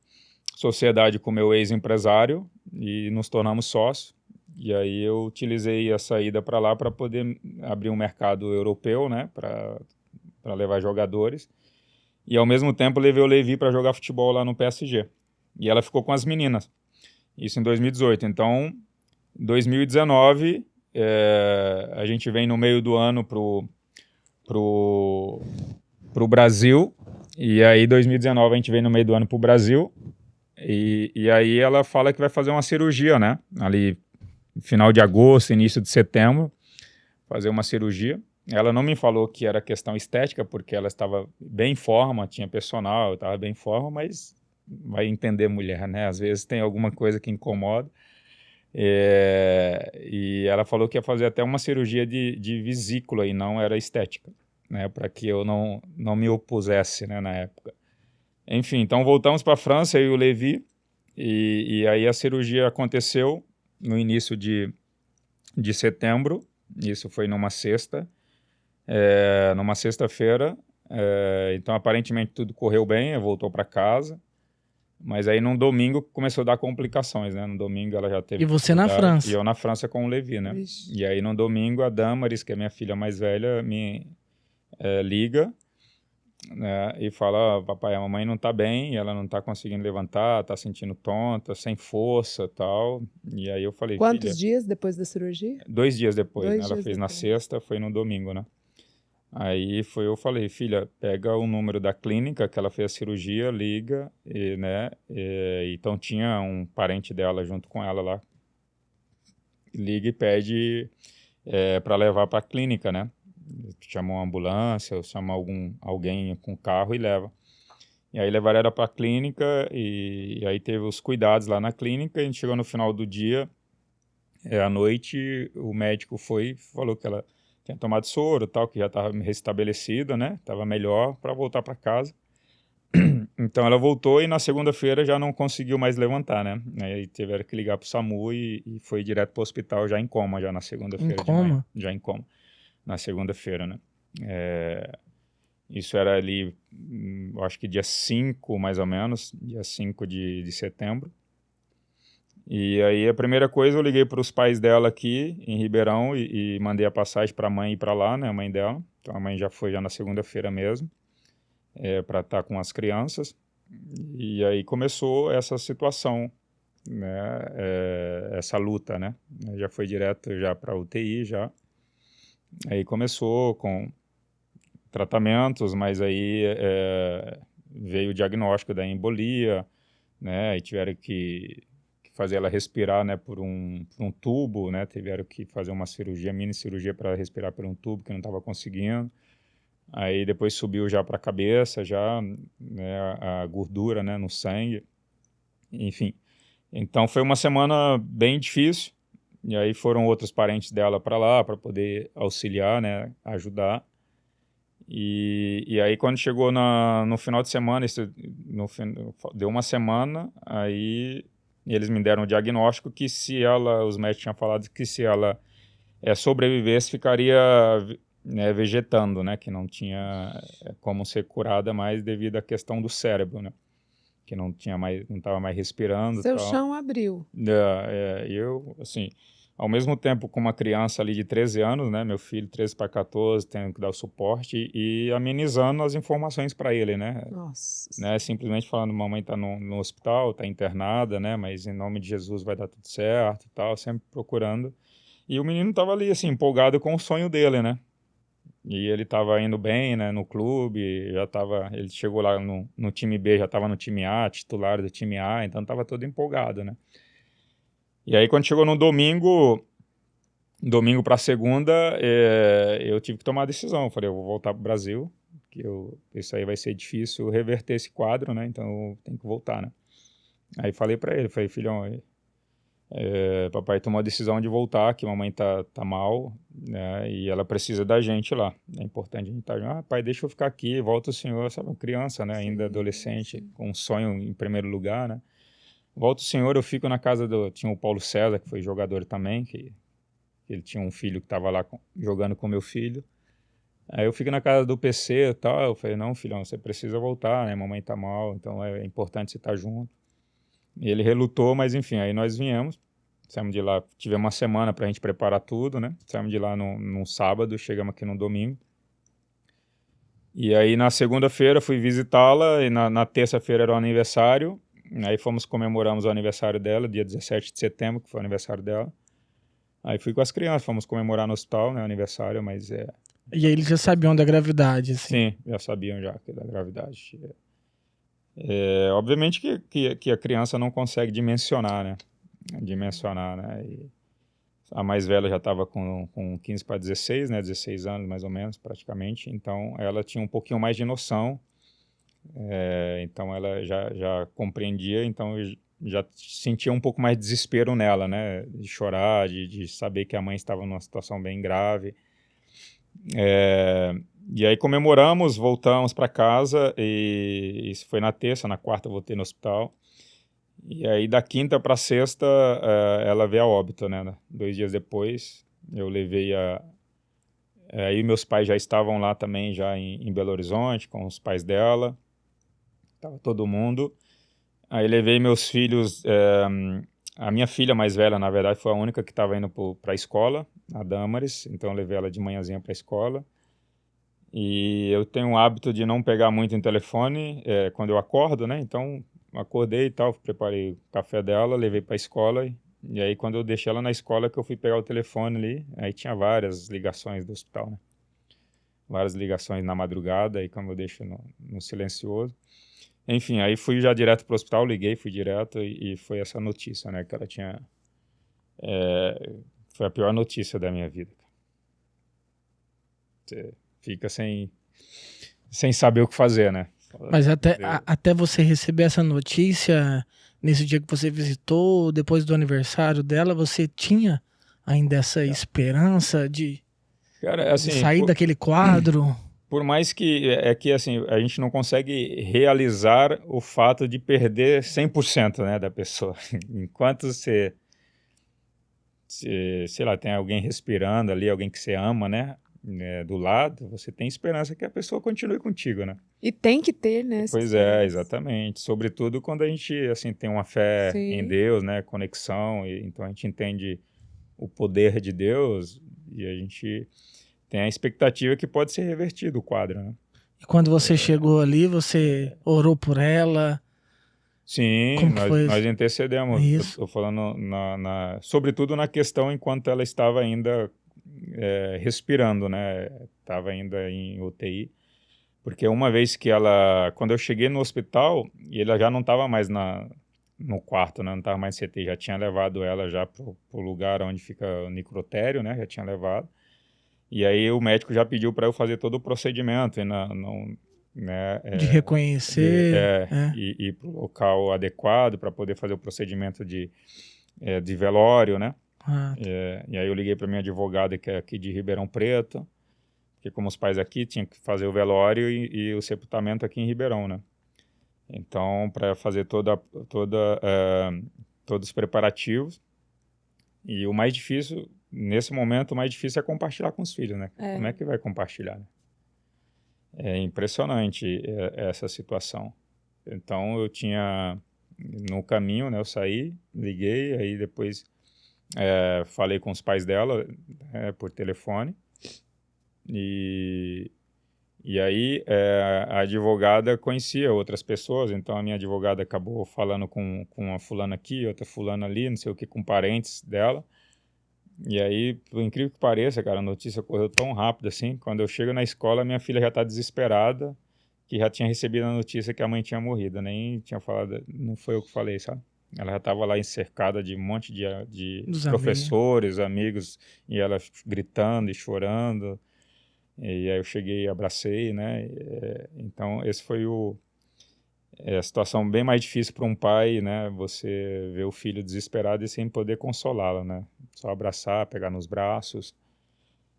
sociedade com meu ex-empresário e nos tornamos sócios. E aí eu utilizei a saída para lá para poder abrir um mercado europeu, né, para levar jogadores. E ao mesmo tempo levei o Levi para jogar futebol lá no PSG. E ela ficou com as meninas. Isso em 2018. Então, em 2019... a gente vem no meio do ano pro Brasil, e aí 2019 a gente vem no meio do ano pro Brasil, e aí ela fala que vai fazer uma cirurgia, né? Ali final de agosto, início de setembro, fazer uma cirurgia. Ela não me falou que era questão estética, porque ela estava bem em forma, tinha personal, estava bem em forma, mas vai entender mulher, né? Às vezes tem alguma coisa que incomoda. E ela falou que ia fazer até uma cirurgia de vesícula e não era estética, né, para que eu não me opusesse, né, na época. Enfim, então voltamos para a França, eu e o Levi, e aí a cirurgia aconteceu no início de setembro, isso foi numa sexta-feira, então aparentemente tudo correu bem, voltou para casa. Mas aí, num domingo, começou a dar complicações, né? No domingo, ela já teve... E você na França? E eu na França com o Levi, né? Ixi. E aí, no domingo, a Damaris, que é minha filha mais velha, me liga, né? E fala, papai, a mamãe não tá bem, ela não tá conseguindo levantar, tá sentindo tonta, sem força e tal. E aí eu falei... Quantos dias depois da cirurgia? 2 dias depois, né? Ela fez depois. Na sexta, foi no domingo, né? Aí eu falei, filha, pega o número da clínica que ela fez a cirurgia, liga, né? Então tinha um parente dela junto com ela lá. Liga e pede para levar para a clínica, né? Chama uma ambulância ou chama alguém com carro e leva. E aí levaram ela para a clínica e aí teve os cuidados lá na clínica. A gente chegou no final do dia, à noite, o médico falou que ela tinha tomado soro, tal, que já estava restabelecida, né? Estava melhor para voltar para casa. Então ela voltou e na segunda-feira já não conseguiu mais levantar, né? Aí tiveram que ligar para o SAMU e foi direto para o hospital já em coma, já na segunda-feira de manhã. Já em coma, na segunda-feira, né? Isso era ali, acho que dia 5, mais ou menos, dia 5 de setembro. E aí a primeira coisa eu liguei para os pais dela aqui em Ribeirão e mandei a passagem para a mãe ir para lá, né, a mãe dela. Então a mãe já foi já na segunda-feira mesmo, para estar com as crianças. E aí começou essa situação, né, essa luta, né. Já foi direto já para a UTI já. Aí começou com tratamentos, mas aí veio o diagnóstico da embolia, né, e tiveram que fazer ela respirar, né, por um tubo, né, tiveram que fazer uma cirurgia, mini cirurgia para respirar por um tubo que não estava conseguindo. Aí depois subiu já para a cabeça, já, né, a gordura, né, no sangue, enfim. Então foi uma semana bem difícil, e aí foram outros parentes dela para lá para poder auxiliar, né, ajudar. E aí quando chegou no final de semana, deu uma semana, aí eles me deram o diagnóstico que os médicos tinham falado que se ela sobrevivesse, ficaria, né, vegetando, né, que não tinha como ser curada mais devido à questão do cérebro, né, que não estava mais respirando. Seu chão abriu. Eu, assim, ao mesmo tempo com uma criança ali de 13 anos, né, meu filho 13 para 14, tendo que dar o suporte e amenizando as informações para ele, né? Nossa. Né, simplesmente falando, mamãe está no hospital, está internada, né, mas em nome de Jesus vai dar tudo certo e tal, sempre procurando. E o menino estava ali, assim, empolgado com o sonho dele, né? E ele estava indo bem, né, no clube, ele chegou lá no time B, já estava no time A, titular do time A, então estava todo empolgado, né? E aí quando chegou no domingo para segunda, eu tive que tomar a decisão. Eu falei, eu vou voltar para o Brasil, que isso aí vai ser difícil reverter esse quadro, né? Então eu tenho que voltar, né? Aí falei para ele, filhão, papai tomou a decisão de voltar, que mamãe tá mal, né? E ela precisa da gente lá. É importante a gente estar junto. Pai, deixa eu ficar aqui, volta o senhor, sabe, criança, né? Ainda adolescente, com um sonho em primeiro lugar, né? Volta o senhor, eu fico na casa tinha o Paulo César, que foi jogador também, que ele tinha um filho que estava lá jogando com meu filho. Aí eu fico na casa do PC e tal, eu falei, não, filhão, você precisa voltar, né? Mamãe tá mal, então é importante você estar junto. E ele relutou, mas enfim, aí nós viemos, saímos de lá, tivemos uma semana pra gente preparar tudo, né? Saímos de lá num sábado, chegamos aqui no domingo. E aí na segunda-feira fui visitá-la, e na terça-feira era o aniversário, aí comemoramos o aniversário dela, dia 17 de setembro, que foi o aniversário dela. Aí fui com as crianças, fomos comemorar no hospital, né, o aniversário, mas E aí eles já sabiam da gravidade, assim? Sim, já sabiam já da gravidade. Obviamente que a criança não consegue dimensionar, né? E a mais velha já estava com 15 para 16, né? 16 anos mais ou menos, praticamente. Então ela tinha um pouquinho mais de noção. Então ela já compreendia, então eu já sentia um pouco mais de desespero nela, né? De chorar, de saber que a mãe estava numa situação bem grave. E aí comemoramos, voltamos para casa, e isso foi na terça, na quarta eu voltei no hospital. E aí da quinta para sexta ela veio a óbito, né? 2 dias depois eu levei aí meus pais já estavam lá também, já em Belo Horizonte, com os pais dela. Tava todo mundo. Aí levei meus filhos, a minha filha mais velha, na verdade, foi a única que estava indo para a escola, a Damares, então eu levei ela de manhãzinha para a escola. E eu tenho o hábito de não pegar muito em telefone quando eu acordo, né? Então acordei e tal, preparei o café dela, levei para a escola. E aí quando eu deixei ela na escola que eu fui pegar o telefone ali, aí tinha várias ligações do hospital, né? várias ligações na madrugada, aí como eu deixo no silencioso. Enfim, aí fui já direto pro hospital, liguei, fui direto e foi essa notícia, né, que ela tinha... foi a pior notícia da minha vida. Você fica sem saber o que fazer, né? Mas até você receber essa notícia, nesse dia que você visitou, depois do aniversário dela, você tinha ainda essa esperança de, cara, assim, de sair daquele quadro? Por mais que assim, a gente não consegue realizar o fato de perder 100%, né, da pessoa. Enquanto você, sei lá, tem alguém respirando ali, alguém que você ama, né, do lado, você tem esperança que a pessoa continue contigo, né? E tem que ter, né? Pois é, exatamente. Sobretudo quando a gente, assim, tem uma fé em Deus, né, conexão, então a gente entende o poder de Deus e a gente tem a expectativa que pode ser revertido o quadro, né? E quando você chegou ali, você orou por ela? Sim, nós intercedemos. Isso. Estou falando, sobretudo na questão enquanto ela estava ainda respirando, né? Estava ainda em UTI. Porque uma vez que quando eu cheguei no hospital, e ela já não estava mais no quarto, né? Não estava mais em CTI, já tinha levado ela já para o lugar onde fica o necrotério, né? Já tinha levado. E aí o médico já pediu para eu fazer todo o procedimento, né, de reconhecer. E ir para o local adequado para poder fazer o procedimento de velório, né? E aí eu liguei para minha advogada, que é aqui de Ribeirão Preto, porque como os pais aqui tinham que fazer o velório e o sepultamento aqui em Ribeirão, né? Então, para fazer todos os preparativos. E o mais difícil, nesse momento, o mais difícil é compartilhar com os filhos, né? Como é que vai compartilhar, né? É impressionante essa situação. Então, eu tinha, no caminho, né? Eu saí, liguei, aí depois falei com os pais dela por telefone. E aí a advogada conhecia outras pessoas, então a minha advogada acabou falando com uma fulana aqui, outra fulana ali, não sei o que, com parentes dela. E aí, por incrível que pareça, cara, a notícia correu tão rápido assim, quando eu chego na escola, minha filha já está desesperada, que já tinha recebido a notícia que a mãe tinha morrido, nem tinha falado, não foi eu que falei, sabe? Ela já estava lá encercada de um monte de professores, amigos, e ela gritando e chorando. E aí eu cheguei e abracei, né? Então, esse foi a situação bem mais difícil para um pai, né? Você ver o filho desesperado e sem poder consolá-lo, né? Só abraçar, pegar nos braços.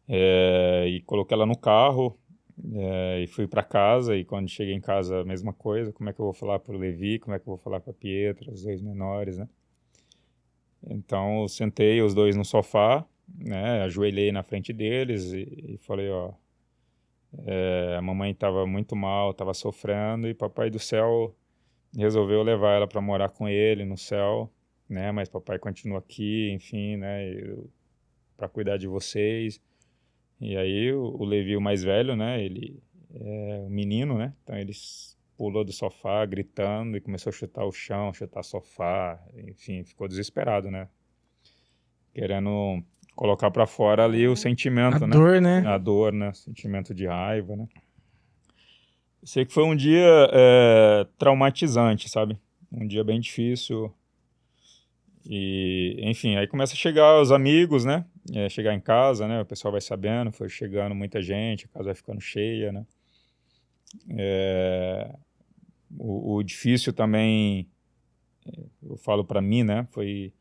E coloquei ela no carro e fui para casa. E quando cheguei em casa, a mesma coisa. Como é que eu vou falar para o Levi? Como é que eu vou falar para a Pietra, os dois menores, né? Então, eu sentei os dois no sofá, né? Ajoelhei na frente deles e falei, ó... a mamãe estava muito mal, estava sofrendo e papai do céu resolveu levar ela para morar com ele no céu, né? Mas papai continua aqui, enfim, né? Para cuidar de vocês. E aí o Levi, o mais velho, né? Ele é um menino, né? Então ele pulou do sofá gritando e começou a chutar o chão, chutar sofá, enfim, ficou desesperado, né? Querendo colocar para fora ali o sentimento, né? Dor, né? A dor, né? Sentimento de raiva, né? Eu sei que foi um dia traumatizante, sabe? Um dia bem difícil. E, enfim, aí começa a chegar os amigos, né? Chegar em casa, né? O pessoal vai sabendo, foi chegando muita gente, a casa vai ficando cheia, né? O difícil também, eu falo para mim, né? Foi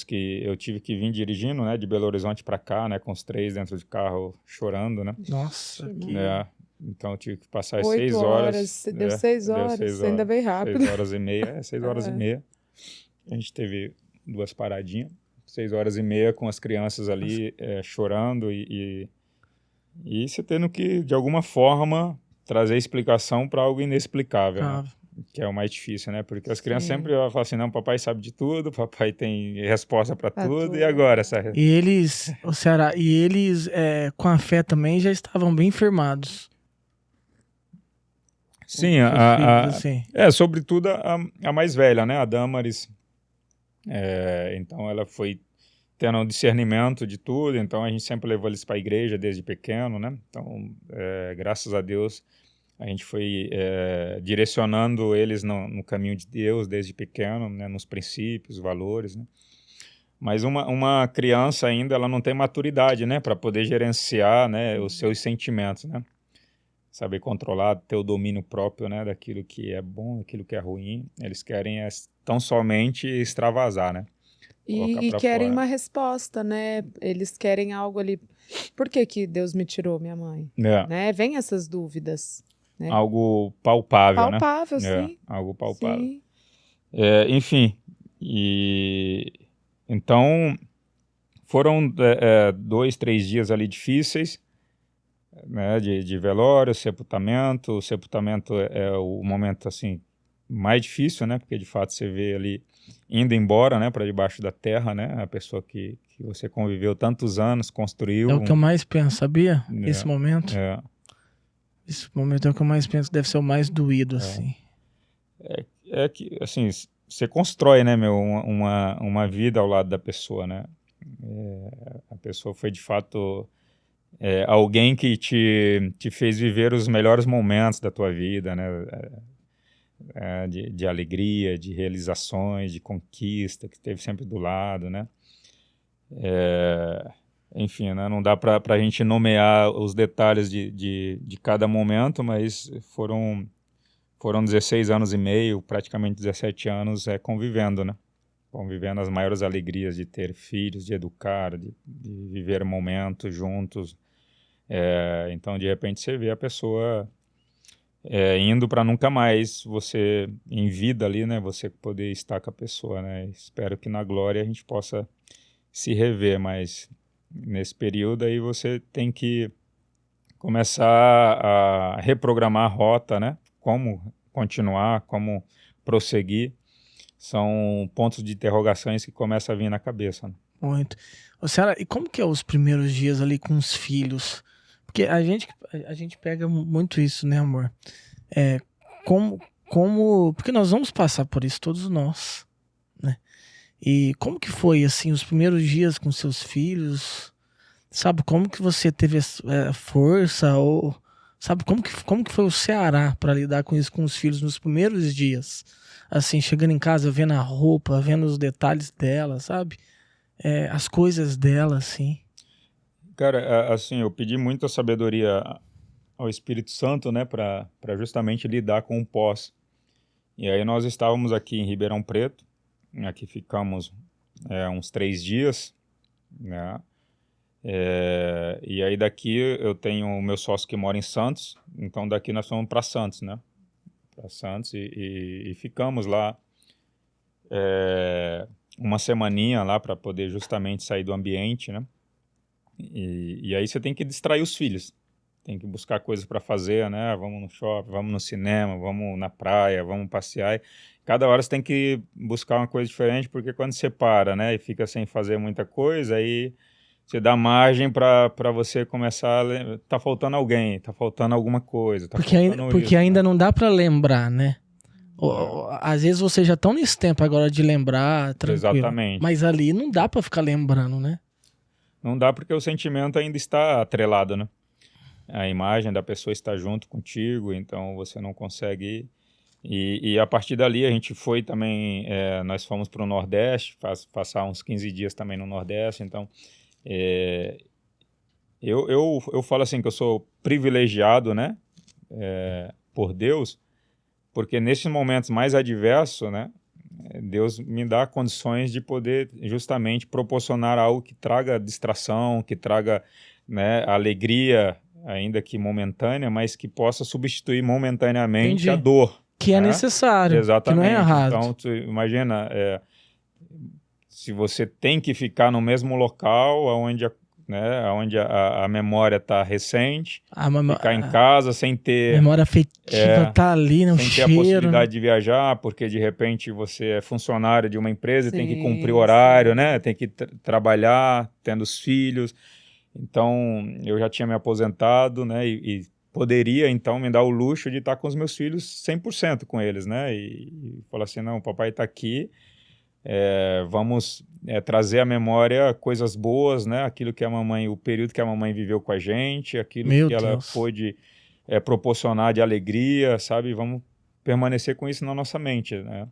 que eu tive que vir dirigindo, né, de Belo Horizonte para cá, né, com os três dentro de carro chorando, né. Nossa, então eu tive que passar 6 horas. Deu 6 horas, você ainda veio rápido. 6 horas e meia, 6 horas e meia. A gente teve 2 paradinhas, 6 horas e meia com as crianças ali chorando e você tendo que, de alguma forma, trazer explicação para algo inexplicável, né? Que é o mais difícil, né? Porque as crianças sempre falam assim, não, papai sabe de tudo, papai tem resposta para tudo, e agora? E eles, Ceará, com a fé também já estavam bem firmados. Sim, sobretudo a mais velha, né? A Damaris. Então ela foi tendo um discernimento de tudo, então a gente sempre levou eles para a igreja desde pequeno, né? Então, graças a Deus, a gente foi direcionando eles no caminho de Deus desde pequeno, né? Nos princípios, valores, né? Mas uma criança ainda, ela não tem maturidade, né? Para poder gerenciar, né? Os seus sentimentos, né? Saber controlar, ter o domínio próprio, né? Daquilo que é bom, daquilo que é ruim. Eles querem tão somente extravasar, né? E querem uma resposta, né? Eles querem algo ali. Por que Deus me tirou, minha mãe? Né? Vem essas dúvidas. Né? Algo palpável, né? Palpável, sim. Algo palpável. Sim. Enfim, então foram 2, 3 dias ali difíceis, né? De velório, sepultamento. O sepultamento é o momento assim mais difícil, né? Porque de fato você vê ali indo embora, né, para debaixo da terra, né, a pessoa que você conviveu tantos anos, construiu. É o que eu mais penso, sabia? Esse momento. Esse momento é o que eu mais penso, deve ser o mais doído, assim. É que, assim, você constrói, né, uma vida ao lado da pessoa, né? A pessoa foi, de fato, alguém que te fez viver os melhores momentos da tua vida, né? De alegria, de realizações, de conquista, que esteve sempre do lado, né? Enfim, né? Não dá para a gente nomear os detalhes de cada momento, mas foram 16 anos e meio, praticamente 17 anos convivendo, né? Convivendo as maiores alegrias de ter filhos, de educar, de viver momentos juntos. Então, de repente, você vê a pessoa indo para nunca mais você, em vida ali, né, você poder estar com a pessoa, né? Espero que na glória a gente possa se rever, mas nesse período aí você tem que começar a reprogramar a rota, né? Como continuar, como prosseguir. São pontos de interrogações que começam a vir na cabeça, né? Muito. Senhora, e como que é os primeiros dias ali com os filhos? Porque a gente pega muito isso, né, amor? Porque nós vamos passar por isso, todos nós, né? E como que foi, assim, os primeiros dias com seus filhos? Sabe, como que você teve força? Ou, sabe, como que foi o Ceará para lidar com isso com os filhos nos primeiros dias? Assim, chegando em casa, vendo a roupa, vendo os detalhes dela, sabe? As coisas dela, assim. Cara, assim, eu pedi muita sabedoria ao Espírito Santo, né, para justamente lidar com o pós. E aí nós estávamos aqui em Ribeirão Preto, aqui ficamos uns 3 dias, né? E aí daqui eu tenho o meu sócio que mora em Santos, então daqui nós fomos para Santos, né? Para Santos e ficamos lá uma semaninha lá para poder justamente sair do ambiente, né? E aí você tem que distrair os filhos, tem que buscar coisas para fazer, né? Vamos no shopping, vamos no cinema, vamos na praia, vamos passear. Cada hora você tem que buscar uma coisa diferente, porque quando você para, né, e fica sem fazer muita coisa, aí você dá margem para você começar tá faltando alguém, tá faltando alguma coisa. Tá porque ainda não dá para lembrar, né? Às vezes você já tá nesse tempo agora de lembrar, tranquilo. Exatamente. Mas ali não dá para ficar lembrando, né? Não dá porque o sentimento ainda está atrelado, né? A imagem da pessoa está junto contigo, então você não consegue ir. E a partir dali a gente foi também, nós fomos para o Nordeste, passar uns 15 dias também no Nordeste, então eu falo assim que eu sou privilegiado, né, por Deus, porque nesses momentos mais adversos, né, Deus me dá condições de poder justamente proporcionar algo que traga distração, que traga, né, alegria, ainda que momentânea, mas que possa substituir momentaneamente a dor. Que é necessário, exatamente. Que não é errado. Então, tu imagina, se você tem que ficar no mesmo local onde a memória está recente, ficar em casa sem ter... A memória afetiva está ali, no sem cheiro. Sem ter a possibilidade de viajar, porque de repente você é funcionário de uma empresa e tem que cumprir horário, né? Tem que trabalhar, tendo os filhos. Então, eu já tinha me aposentado, né? E poderia, então, me dar o luxo de estar com os meus filhos 100% com eles, né? E falar assim, não, o papai está aqui, vamos trazer à memória coisas boas, né? Aquilo que o período que a mamãe viveu com a gente, aquilo que ela pôde proporcionar de alegria, sabe? Vamos permanecer com isso na nossa mente, né?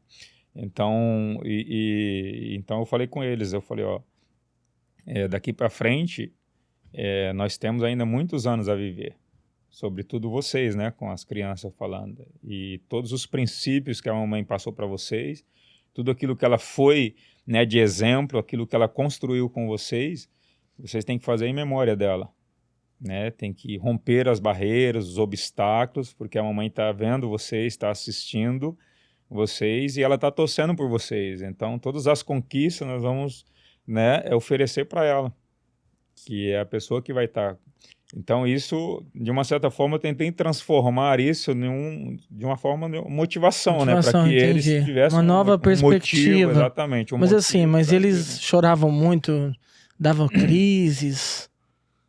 Então, então eu falei com eles, eu falei, daqui para frente, nós temos ainda muitos anos a viver, sobretudo vocês, né? Com as crianças falando, e todos os princípios que a mamãe passou para vocês, tudo aquilo que ela foi, né, de exemplo, aquilo que ela construiu com vocês têm que fazer em memória dela, né? Tem que romper as barreiras, os obstáculos, porque a mamãe está vendo vocês, está assistindo vocês e ela está torcendo por vocês. Então, todas as conquistas nós vamos, né, oferecer para ela, que é a pessoa que vai estar... Então, isso, de uma certa forma, eu tentei transformar isso de uma forma de motivação, né? Para que eles tivessem uma nova perspectiva. Motivo, exatamente. Mas eles choravam muito, davam crises.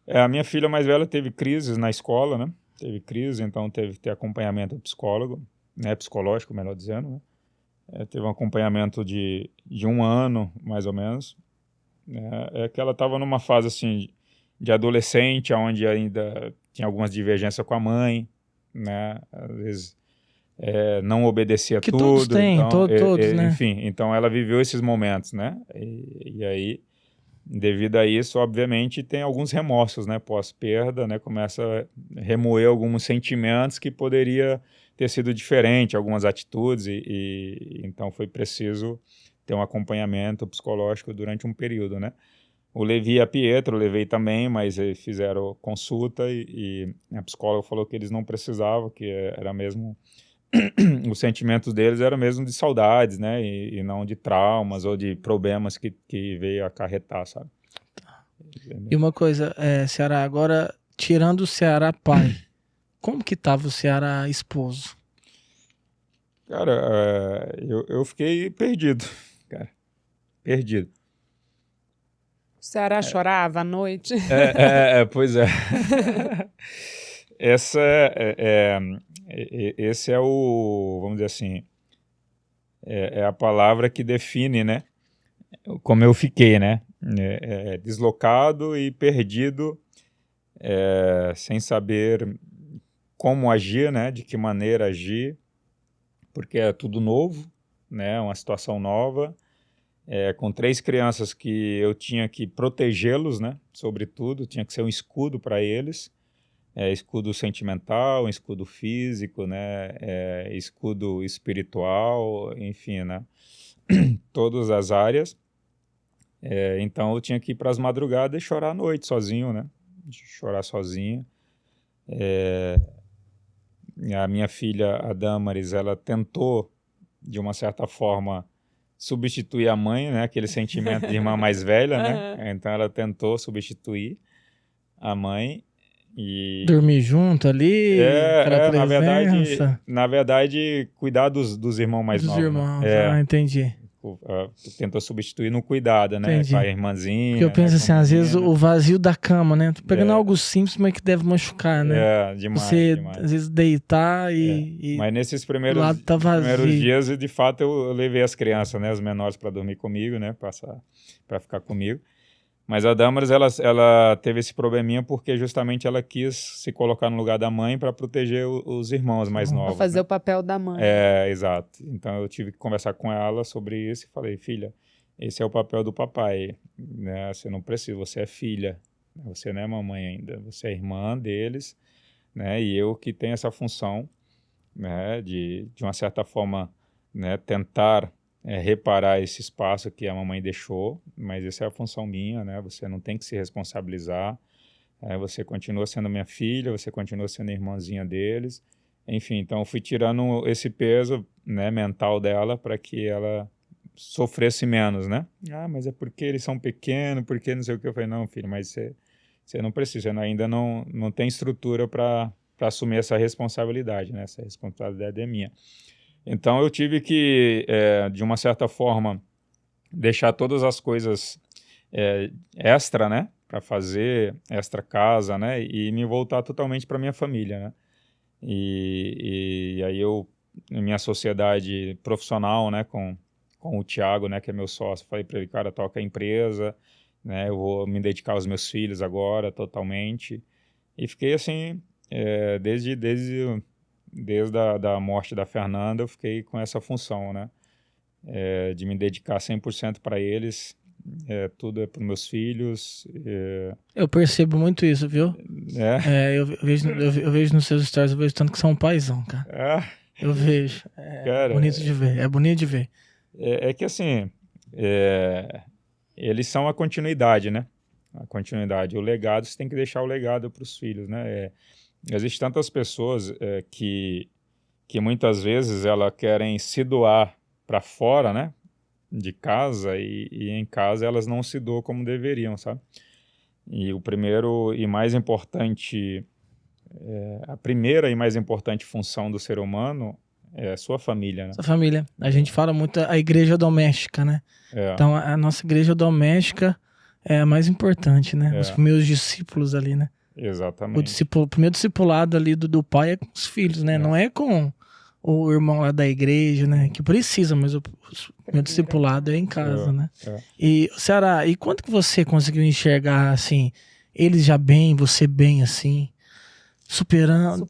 A minha filha mais velha teve crises na escola, né? Teve crise, então teve que ter acompanhamento psicólogo, né? Psicológico, melhor dizendo, né? Teve um acompanhamento de 1 ano, mais ou menos. É que ela estava numa fase, assim, de adolescente, onde ainda tinha algumas divergências com a mãe, né? Às vezes não obedecia que tudo. Todos têm, então, todos, né? Enfim, então ela viveu esses momentos, né? E aí, devido a isso, obviamente, tem alguns remorsos, né? Pós-perda, né? Começa a remoer alguns sentimentos que poderia ter sido diferente, algumas atitudes, então foi preciso ter um acompanhamento psicológico durante um período, né? O Levi e a Pietro, eu levei também, mas eles fizeram consulta e a psicóloga falou que eles não precisavam, que era mesmo... os sentimentos deles eram mesmo de saudades, né? E não de traumas ou de problemas que veio acarretar, sabe? E uma coisa, Ceará, agora, tirando o Ceará pai, como que estava o Ceará esposo? Cara, eu fiquei perdido, cara. Perdido. O Ceará chorava à noite? Pois é. Esse é o, vamos dizer assim, é a palavra que define, né? Como eu fiquei, né? Deslocado e perdido, sem saber como agir, né? De que maneira agir, porque é tudo novo, né? Uma situação nova. Com 3 crianças que eu tinha que protegê-los, né? Sobretudo, tinha que ser um escudo para eles, escudo sentimental, escudo físico, né? Escudo espiritual, enfim, né? Todas as áreas. Então eu tinha que ir para as madrugadas e chorar à noite sozinho, né? Chorar sozinho. A minha filha, a Damaris, ela tentou, de uma certa forma, substituir a mãe, né? Aquele sentimento de irmã mais velha, né? Então ela tentou substituir a mãe e... dormir junto ali, aquela presença. Na verdade, cuidar dos irmãos mais novos. Dos irmãos, né? Entendi. Tentou substituir no cuidado, né? Entendi. Com a irmãzinha. Porque eu penso assim, às vezes o vazio da cama, né? Tô pegando algo simples, mas que deve machucar, né? Demais. Você, demais. às vezes, deitar e mas nesses primeiros dias, de fato, eu levei as crianças, né? Os menores para dormir comigo, né? Para ficar comigo. Mas a Damaris, ela teve esse probleminha porque justamente ela quis se colocar no lugar da mãe para proteger os irmãos mais novos. Para fazer o papel da mãe. Exato. Então eu tive que conversar com ela sobre isso e falei, filha, esse é o papel do papai, né? Você não precisa, você é filha, você não é mamãe ainda, você é irmã deles, né? E eu que tenho essa função, né? De uma certa forma, né? Tentar reparar esse espaço que a mamãe deixou, mas essa é a função minha, né? Você não tem que se responsabilizar, você continua sendo minha filha, você continua sendo irmãzinha deles, enfim, então eu fui tirando esse peso, né, mental dela para que ela sofresse menos, né? Mas é porque eles são pequenos, porque não sei o que. Eu falei, não, filho, mas você não precisa, você ainda não tem estrutura para assumir essa responsabilidade, né? Essa responsabilidade é minha. Então eu tive que, de uma certa forma, deixar todas as coisas extra, né? Para fazer extra casa, né? E me voltar totalmente para minha família, né? E aí minha sociedade profissional, né? Com com o Thiago, né, que é meu sócio. Falei para ele, cara, toca a empresa, né, eu vou me dedicar aos meus filhos agora, totalmente. E fiquei assim, desde a morte da Fernanda, eu fiquei com essa função, né, de me dedicar 100% para eles. Tudo é para os meus filhos. Eu percebo muito isso, viu? Eu vejo nos seus stories, eu vejo tanto que são um paizão, cara. Eu vejo. Cara, bonito de ver. É bonito de ver. É que assim, eles são a continuidade, né? A continuidade. O legado, você tem que deixar o legado para os filhos, né? Existem tantas pessoas que muitas vezes elas querem se doar para fora, né? De casa, e em casa elas não se doam como deveriam, sabe? E o primeiro e mais importante, a primeira e mais importante função do ser humano é a sua família, né? Sua família. A gente fala muito a igreja doméstica, né? Então, a nossa igreja doméstica é a mais importante, né? Os primeiros discípulos ali, né? Exatamente. O primeiro discipulado ali do pai é com os filhos, né? Não é com o irmão lá da igreja, né? Que precisa, mas o meu discipulado é em casa, né? E, Ceará, e quanto que você conseguiu enxergar, assim, eles já bem, você bem, assim, superamos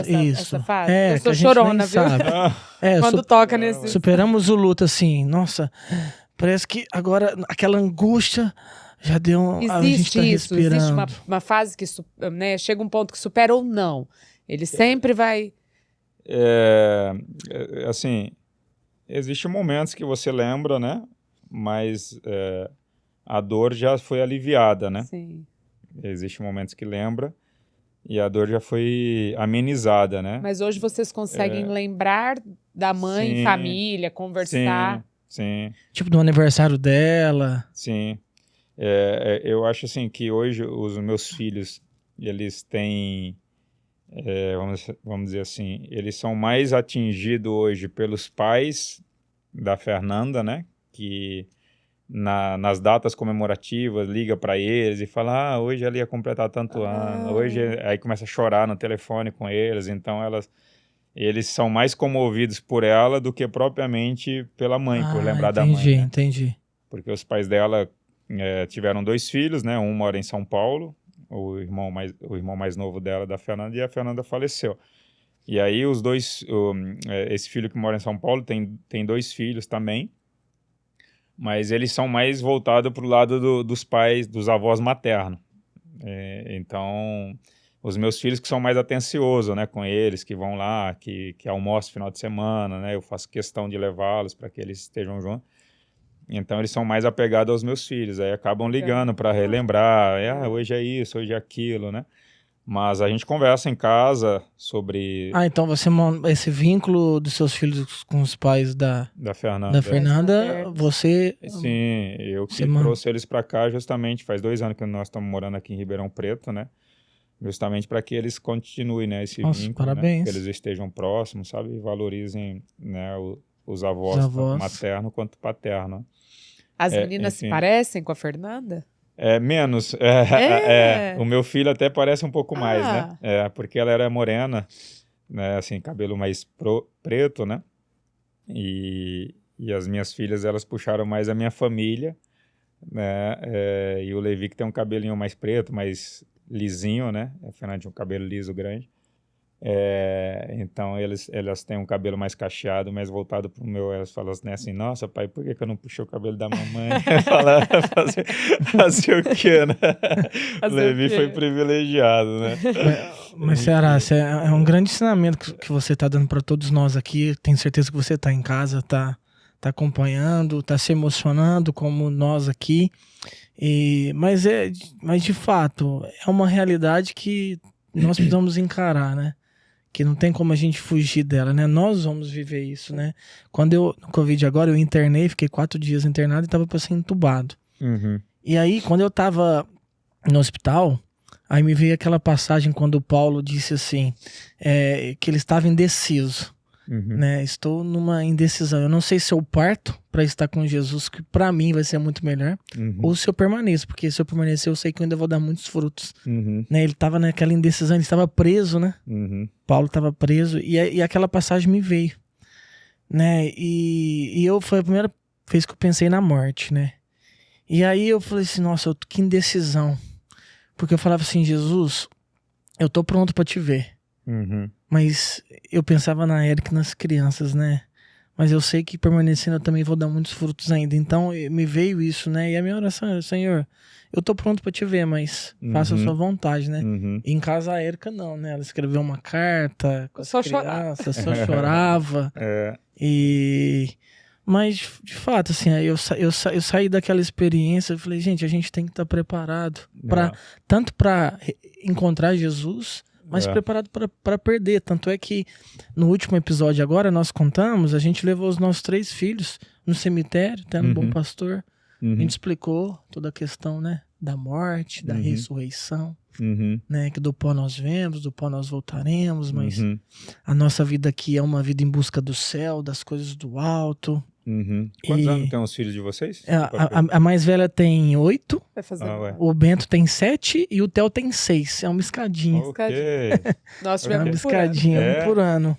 isso. Essa fase? Eu sou chorona, viu? Quando toca nesse... Superamos o luto, assim, nossa, parece que agora aquela angústia já deu a gente tá isso, respirando. existe uma fase que, né, chega um ponto que supera ou não. Ele sempre vai... assim, existem momentos que você lembra, né? Mas a dor já foi aliviada, né? Sim. Existem momentos que lembra e a dor já foi amenizada, né? Mas hoje vocês conseguem lembrar da mãe, sim, família, conversar? Sim. Tipo do aniversário dela. Sim. Eu acho assim que hoje os meus filhos, eles têm... vamos dizer assim, eles são mais atingidos hoje pelos pais da Fernanda, né? Que nas datas comemorativas liga para eles e fala, hoje ela ia completar tanto ano, hoje aí começa a chorar no telefone com eles, então eles são mais comovidos por ela do que propriamente pela mãe, por lembrar da mãe, né? Entendi. Porque os pais dela tiveram 2 filhos, né? Um mora em São Paulo, o irmão mais novo dela, da Fernanda, e a Fernanda faleceu. E aí os dois, esse filho que mora em São Paulo tem 2 filhos também, mas eles são mais voltados para o lado dos pais, dos avós maternos. Então, os meus filhos que são mais atenciosos, né, com eles, que vão lá, que almoçam no final de semana, né, eu faço questão de levá-los para que eles estejam juntos. Então, eles são mais apegados aos meus filhos. Aí acabam ligando para relembrar. Hoje é isso, hoje é aquilo, né? Mas a gente conversa em casa sobre... então esse vínculo dos seus filhos com os pais da Fernanda, você... Sim, eu que trouxe eles para cá justamente, faz 2 anos que nós estamos morando aqui em Ribeirão Preto, né? Justamente para que eles continuem, né, esse vínculo, parabéns. Né? Que eles estejam próximos, sabe? E valorizem, né, os avós, tanto materno quanto paterno. As meninas se parecem com a Fernanda? Menos. O meu filho até parece um pouco mais, né? Porque ela era morena, né? Assim, cabelo mais preto, né? E as minhas filhas, elas puxaram mais a minha família, né? E o Levi que tem um cabelinho mais preto, mais lisinho, né? A Fernanda tinha um cabelo liso grande. Então elas têm um cabelo mais cacheado, mais voltado pro meu. Elas falam assim, nossa pai, por que eu não puxei o cabelo da mamãe? fazer o quê, né? O Levi foi privilegiado, né? Mas Ceará, é um grande ensinamento que você tá dando para todos nós aqui. Tenho certeza que você tá em casa, tá acompanhando, tá se emocionando como nós aqui. Mas de fato é uma realidade que nós precisamos encarar, né? Que não tem como a gente fugir dela, né? Nós vamos viver isso, né? No Covid agora, eu internei, fiquei 4 dias internado e tava pra ser entubado. Uhum. E aí, quando eu tava no hospital, aí me veio aquela passagem quando o Paulo disse assim, que ele estava indeciso, né? Estou numa indecisão. Eu não sei se eu parto para estar com Jesus, que para mim vai ser muito melhor, ou se eu permaneço, porque se eu permanecer, eu sei que eu ainda vou dar muitos frutos. Né? Ele estava naquela indecisão, ele estava preso, né? Paulo estava preso, e aquela passagem me veio. né? E foi a primeira vez que eu pensei na morte, né? E aí eu falei assim, nossa, que indecisão. Porque eu falava assim, Jesus, eu tô pronto pra te ver. Mas eu pensava na Érica e nas crianças, né? Mas eu sei que permanecendo eu também vou dar muitos frutos ainda. Então me veio isso, né? E a minha oração era, Senhor, eu tô pronto pra te ver, mas faça a sua vontade, né? E em casa a Érica não, né? Ela escreveu uma carta com as crianças, só chorava. Mas, de fato, assim, aí eu saí daquela experiência, eu falei, gente, a gente tem que estar preparado tanto para encontrar Jesus, mas preparado para perder. Tanto é que no último episódio agora, nós contamos, a gente levou os nossos 3 filhos no cemitério, até no Bom Pastor. A gente explicou toda a questão, né, da morte, da ressurreição, né, que do pó nós vemos, do pó nós voltaremos, mas a nossa vida aqui é uma vida em busca do céu, das coisas do alto. Quantos anos tem os filhos de vocês? A mais velha tem 8, o Bento tem 7 e o Theo tem 6. É uma escadinha. Nós tivemos uma escadinha, um por ano.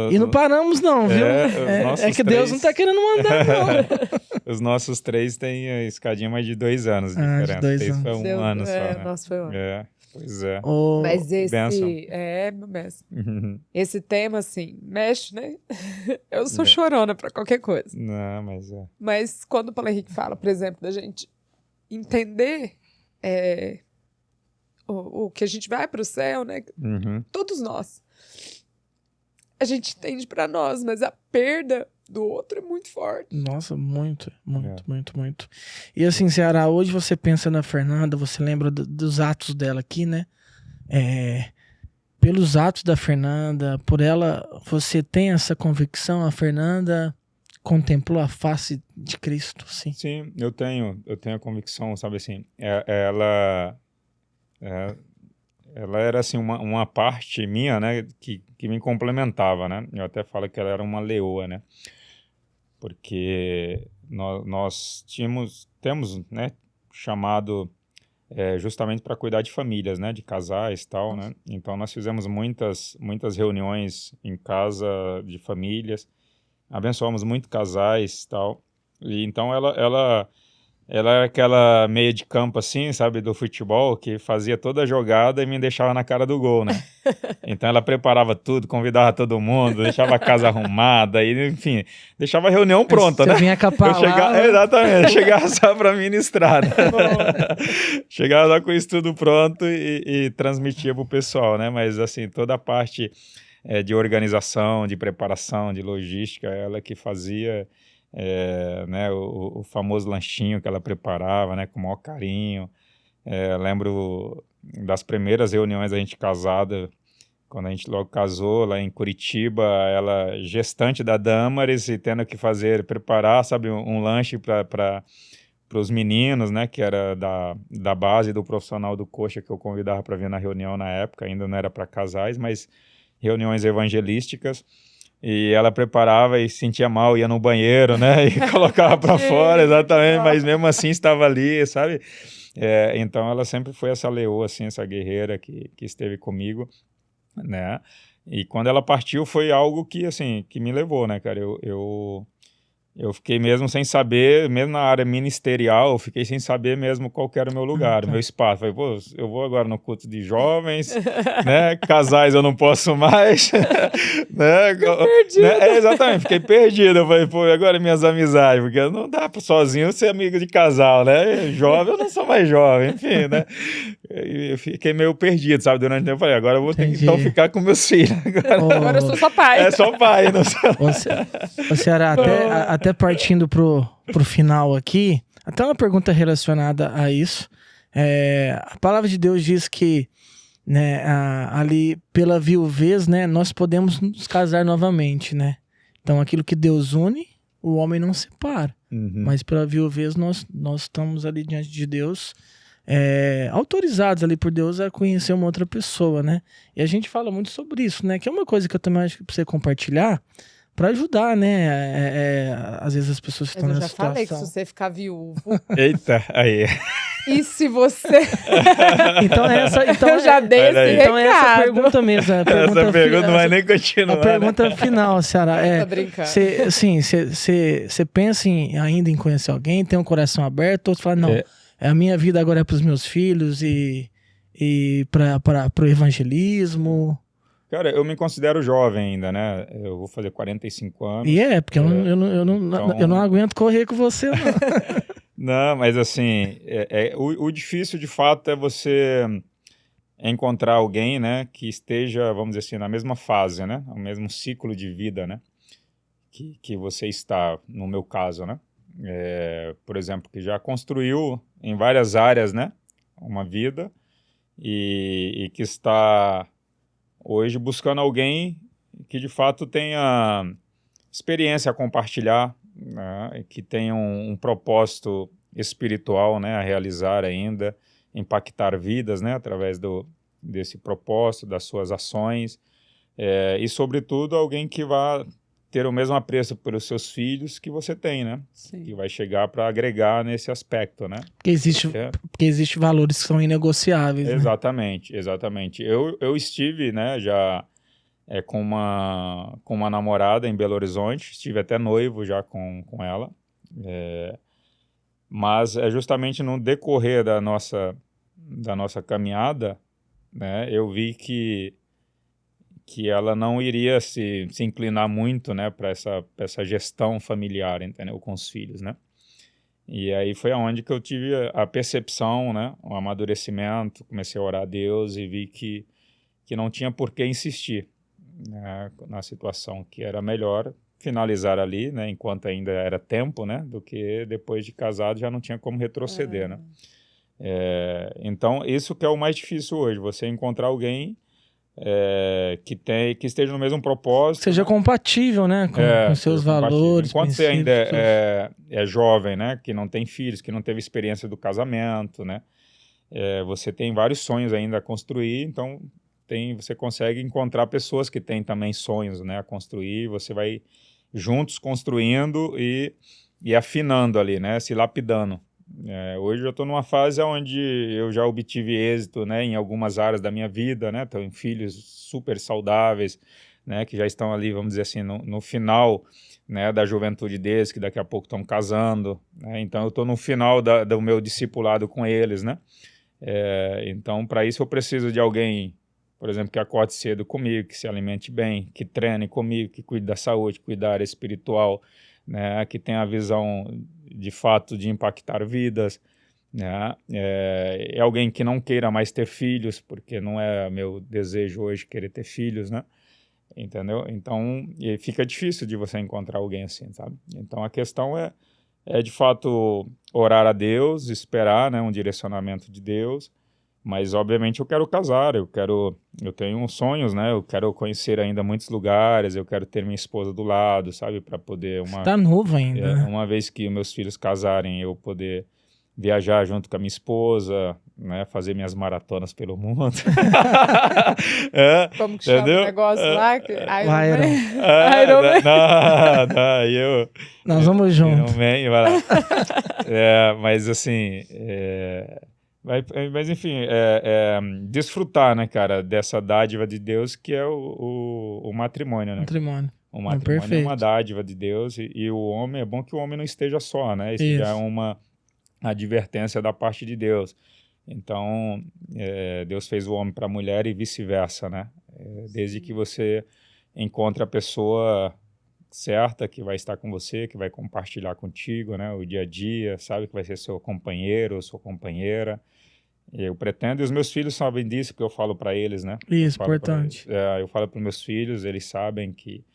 E não paramos não, viu? É que Deus não tá querendo mandar, não. Os nossos 3 têm a escadinha mais de 2 anos de diferença. De 2 anos. Foi um ano só, né? Nossa, foi um ano. Pois é. Mas esse... Benção. meu benção. Esse tema, assim, mexe, né? Eu sou chorona pra qualquer coisa. Não, mas é. Mas quando o Paulo Henrique fala, por exemplo, da gente entender o que a gente vai pro céu, né? Todos nós. A gente entende pra nós, mas a perda do outro é muito forte. Nossa, muito. E assim, Ceará, hoje você pensa na Fernanda, você lembra dos atos dela aqui, né? Pelos atos da Fernanda, por ela, você tem essa convicção, a Fernanda contemplou a face de Cristo, sim? Sim, eu tenho a convicção, sabe assim, ela era assim uma parte minha, né, que me complementava, né? Eu até falo que ela era uma leoa, né? Porque nós temos, né, chamado justamente para cuidar de famílias, né, de casais e tal, né? Então nós fizemos muitas reuniões em casa de famílias, abençoamos muito casais e tal. E então ela era aquela meia de campo assim, sabe, do futebol, que fazia toda a jogada e me deixava na cara do gol, né? Então ela preparava tudo, convidava todo mundo, deixava a casa arrumada, e, enfim, deixava a reunião pronta, né? Vinha com a palavra. Exatamente, chegava só para ministrar, né? Chegava lá com isso tudo pronto e transmitia pro pessoal, né? Mas assim, toda a parte de organização, de preparação, de logística, ela que fazia... né, o famoso lanchinho que ela preparava, né, com o maior carinho. Lembro das primeiras reuniões da gente casada, quando a gente logo casou lá em Curitiba, ela gestante da Damaris e tendo que preparar, sabe, um lanche para os meninos, né, que era da base do profissional do Coxa que eu convidava para vir na reunião na época, ainda não era para casais, mas reuniões evangelísticas. E ela preparava e se sentia mal, ia no banheiro, né? E colocava para fora, exatamente. Mas mesmo assim estava ali, sabe? Então ela sempre foi essa leoa, assim, essa guerreira que esteve comigo, né? E quando ela partiu foi algo que, assim, que me levou, né, cara? Eu fiquei mesmo sem saber, mesmo na área ministerial, eu fiquei sem saber mesmo qual que era o meu lugar, o meu espaço. Falei, pô, eu vou agora no culto de jovens, né? Casais eu não posso mais, né? Perdido. Né? Exatamente, fiquei perdido. Eu falei, pô, e agora minhas amizades? Porque não dá pra sozinho ser amigo de casal, né? Jovem, eu não sou mais jovem, enfim, né? Eu fiquei meio perdido, sabe? Durante o tempo eu falei, agora eu vou ter que então ficar com meus filhos. Agora eu sou só pai. Só pai. Não Ô, Ceará, até partindo pro final aqui, até uma pergunta relacionada a isso. A palavra de Deus diz que, né, ali pela viuvez, né, nós podemos nos casar novamente, né? Então aquilo que Deus une, o homem não separa. Mas pela viuvez nós estamos ali diante de Deus, autorizados ali por Deus a conhecer uma outra pessoa, né? E a gente fala muito sobre isso, né? Que é uma coisa que eu também acho que precisa compartilhar, para ajudar, né? Às vezes as pessoas estão nessa situação. Eu já falei que se você ficar viúvo... Eita, aí... E se você... então eu já dei esse recado. Então essa pergunta mesmo. Essa pergunta não vai nem continuar. A pergunta final, Ciara. Tô brincando. Você pensa ainda em conhecer alguém, tem um coração aberto, ou você fala, não, a minha vida agora é para os meus filhos e para o evangelismo... Cara, eu me considero jovem ainda, né? Eu vou fazer 45 anos. E porque eu não aguento correr com você, não. Não, mas assim, o difícil de fato é você encontrar alguém, né, que esteja, vamos dizer assim, na mesma fase, né? No mesmo ciclo de vida, né? Que você está, no meu caso, né? Por exemplo, que já construiu em várias áreas, né? Uma vida e que está... hoje buscando alguém que de fato tenha experiência a compartilhar, né, que tenha um propósito espiritual, né, a realizar ainda, impactar vidas, né, através desse propósito, das suas ações, e sobretudo alguém que vá ter o mesmo apreço pelos seus filhos que você tem, né? Sim. Que vai chegar para agregar nesse aspecto, né? Porque existe valores que são inegociáveis. Exatamente, né? Exatamente. Eu estive, né, já com uma namorada em Belo Horizonte, estive até noivo já com ela, mas justamente no decorrer da nossa caminhada, né, eu vi que ela não iria se inclinar muito, né, para essa gestão familiar, entendeu, com os filhos, né? E aí foi aonde que eu tive a percepção, né, o amadurecimento, comecei a orar a Deus e vi que não tinha por que insistir, né, na situação, que era melhor finalizar ali, né, enquanto ainda era tempo, né, do que depois de casado já não tinha como retroceder, né? Então, isso que é o mais difícil hoje, você encontrar alguém que esteja no mesmo propósito. Seja compatível, né? Com seus valores. Enquanto você ainda é jovem, né? Que não tem filhos, que não teve experiência do casamento, né? Você tem vários sonhos ainda a construir, então você consegue encontrar pessoas que têm também sonhos, né? A construir, você vai juntos construindo e afinando ali, né? Se lapidando. Hoje eu estou numa fase onde eu já obtive êxito, né, em algumas áreas da minha vida, né, tenho filhos super saudáveis, né, que já estão ali, vamos dizer assim, no final, né, da juventude deles, que daqui a pouco estão casando, né, então eu estou no final do meu discipulado com eles, né, então para isso eu preciso de alguém, por exemplo, que acorde cedo comigo, que se alimente bem, que treine comigo, que cuide da saúde, cuide da área espiritual, né, que tenha a visão de fato de impactar vidas, né? É alguém que não queira mais ter filhos, porque não é meu desejo hoje querer ter filhos, né? Entendeu? Então, fica difícil de você encontrar alguém assim, sabe? Então, a questão é de fato orar a Deus, esperar, né, um direcionamento de Deus, mas obviamente eu quero casar, eu tenho sonhos, né? Eu quero conhecer ainda muitos lugares, eu quero ter minha esposa do lado, sabe? Para poder Você tá novo ainda, né? Uma vez que meus filhos casarem, eu poder viajar junto com a minha esposa, né? Fazer minhas maratonas pelo mundo. Como que chama o negócio lá? Iron Man. Nós vamos juntos. Vai lá. Mas assim... Mas enfim, desfrutar, né, cara, dessa dádiva de Deus que é o matrimônio, né? O matrimônio é uma dádiva de Deus e o homem, é bom que o homem não esteja só, né? Isso já é uma advertência da parte de Deus. Então, Deus fez o homem para a mulher e vice-versa, né? Desde que você encontre a pessoa certa que vai estar com você, que vai compartilhar contigo, né, o dia a dia, sabe, que vai ser seu companheiro ou sua companheira. Eu pretendo, e os meus filhos sabem disso, porque eu falo para eles, né? Isso, importante. Eu falo para os meus filhos, eles sabem que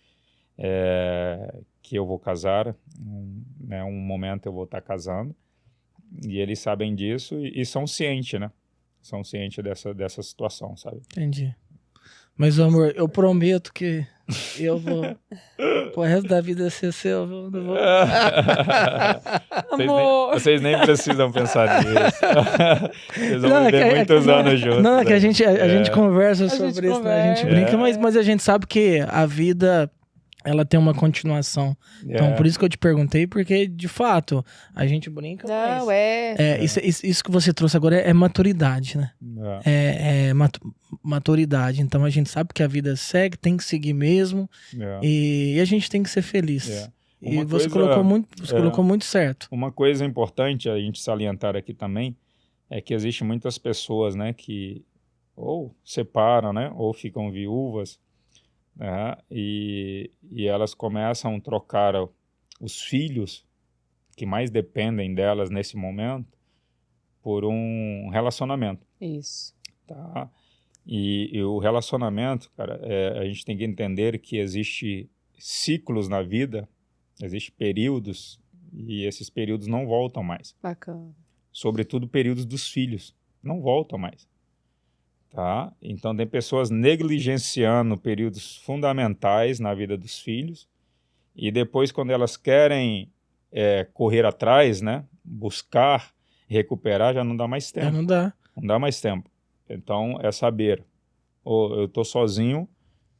eu vou casar, né, um momento eu vou estar casando, e eles sabem disso e são cientes, né? São cientes dessa situação, sabe? Entendi. Mas, amor, eu prometo que eu vou... Pro resto da vida ser seu, eu não vou... Amor! Vocês nem precisam pensar nisso. Vocês vão viver muitos anos juntos. Não, é que a gente conversa sobre isso, né? A gente brinca, mas a gente sabe que a vida ela tem uma continuação. Então, por isso que eu te perguntei, porque, de fato, a gente brinca, não, mas... Isso que você trouxe agora é maturidade, né? Maturidade. Então, a gente sabe que a vida segue, tem que seguir mesmo, e a gente tem que ser feliz. E você colocou muito certo. Uma coisa importante a gente salientar aqui também é que existem muitas pessoas, né, que ou separam, né, ou ficam viúvas, né, e elas começam a trocar os filhos que mais dependem delas nesse momento por um relacionamento. Isso. Tá? E o relacionamento, cara, a gente tem que entender que existe ciclos na vida, existem períodos, e esses períodos não voltam mais. Bacana. Sobretudo períodos dos filhos, não voltam mais. Tá? Então tem pessoas negligenciando períodos fundamentais na vida dos filhos, e depois quando elas querem correr atrás, né, buscar, recuperar, já não dá mais tempo. Não dá. Não dá mais tempo. Então é saber, eu estou sozinho,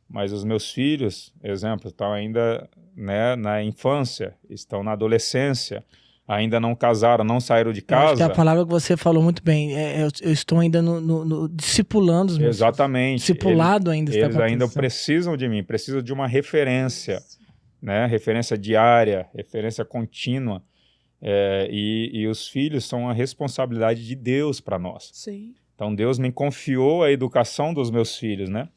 mas os meus filhos, exemplo, estão ainda, né, na infância, estão na adolescência, ainda não casaram, não saíram de casa. Eu acho que a palavra que você falou muito bem, eu estou ainda no discipulando os meus Exatamente. filhos. Discipulado ainda está acontecendo. Eles ainda precisam de mim, precisam de uma referência, né? Referência diária, referência contínua. E os filhos são a responsabilidade de Deus para nós. Sim. Então Deus me confiou a educação dos meus filhos, né?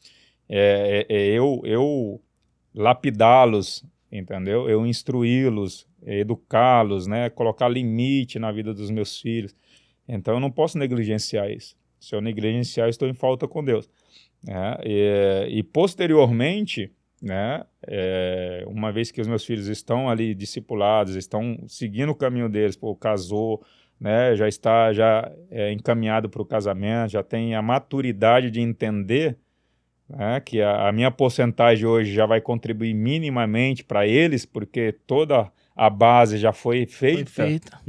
Eu lapidá-los, entendeu? Eu instruí-los, educá-los, né? Colocar limite na vida dos meus filhos. Então eu não posso negligenciar isso. Se eu negligenciar, eu estou em falta com Deus. Né? E posteriormente, né? Uma vez que os meus filhos estão ali discipulados, estão seguindo o caminho deles, casou, né? Já está encaminhado para o casamento, já tem a maturidade de entender, né, que a minha porcentagem hoje já vai contribuir minimamente para eles, porque toda a base já foi feita.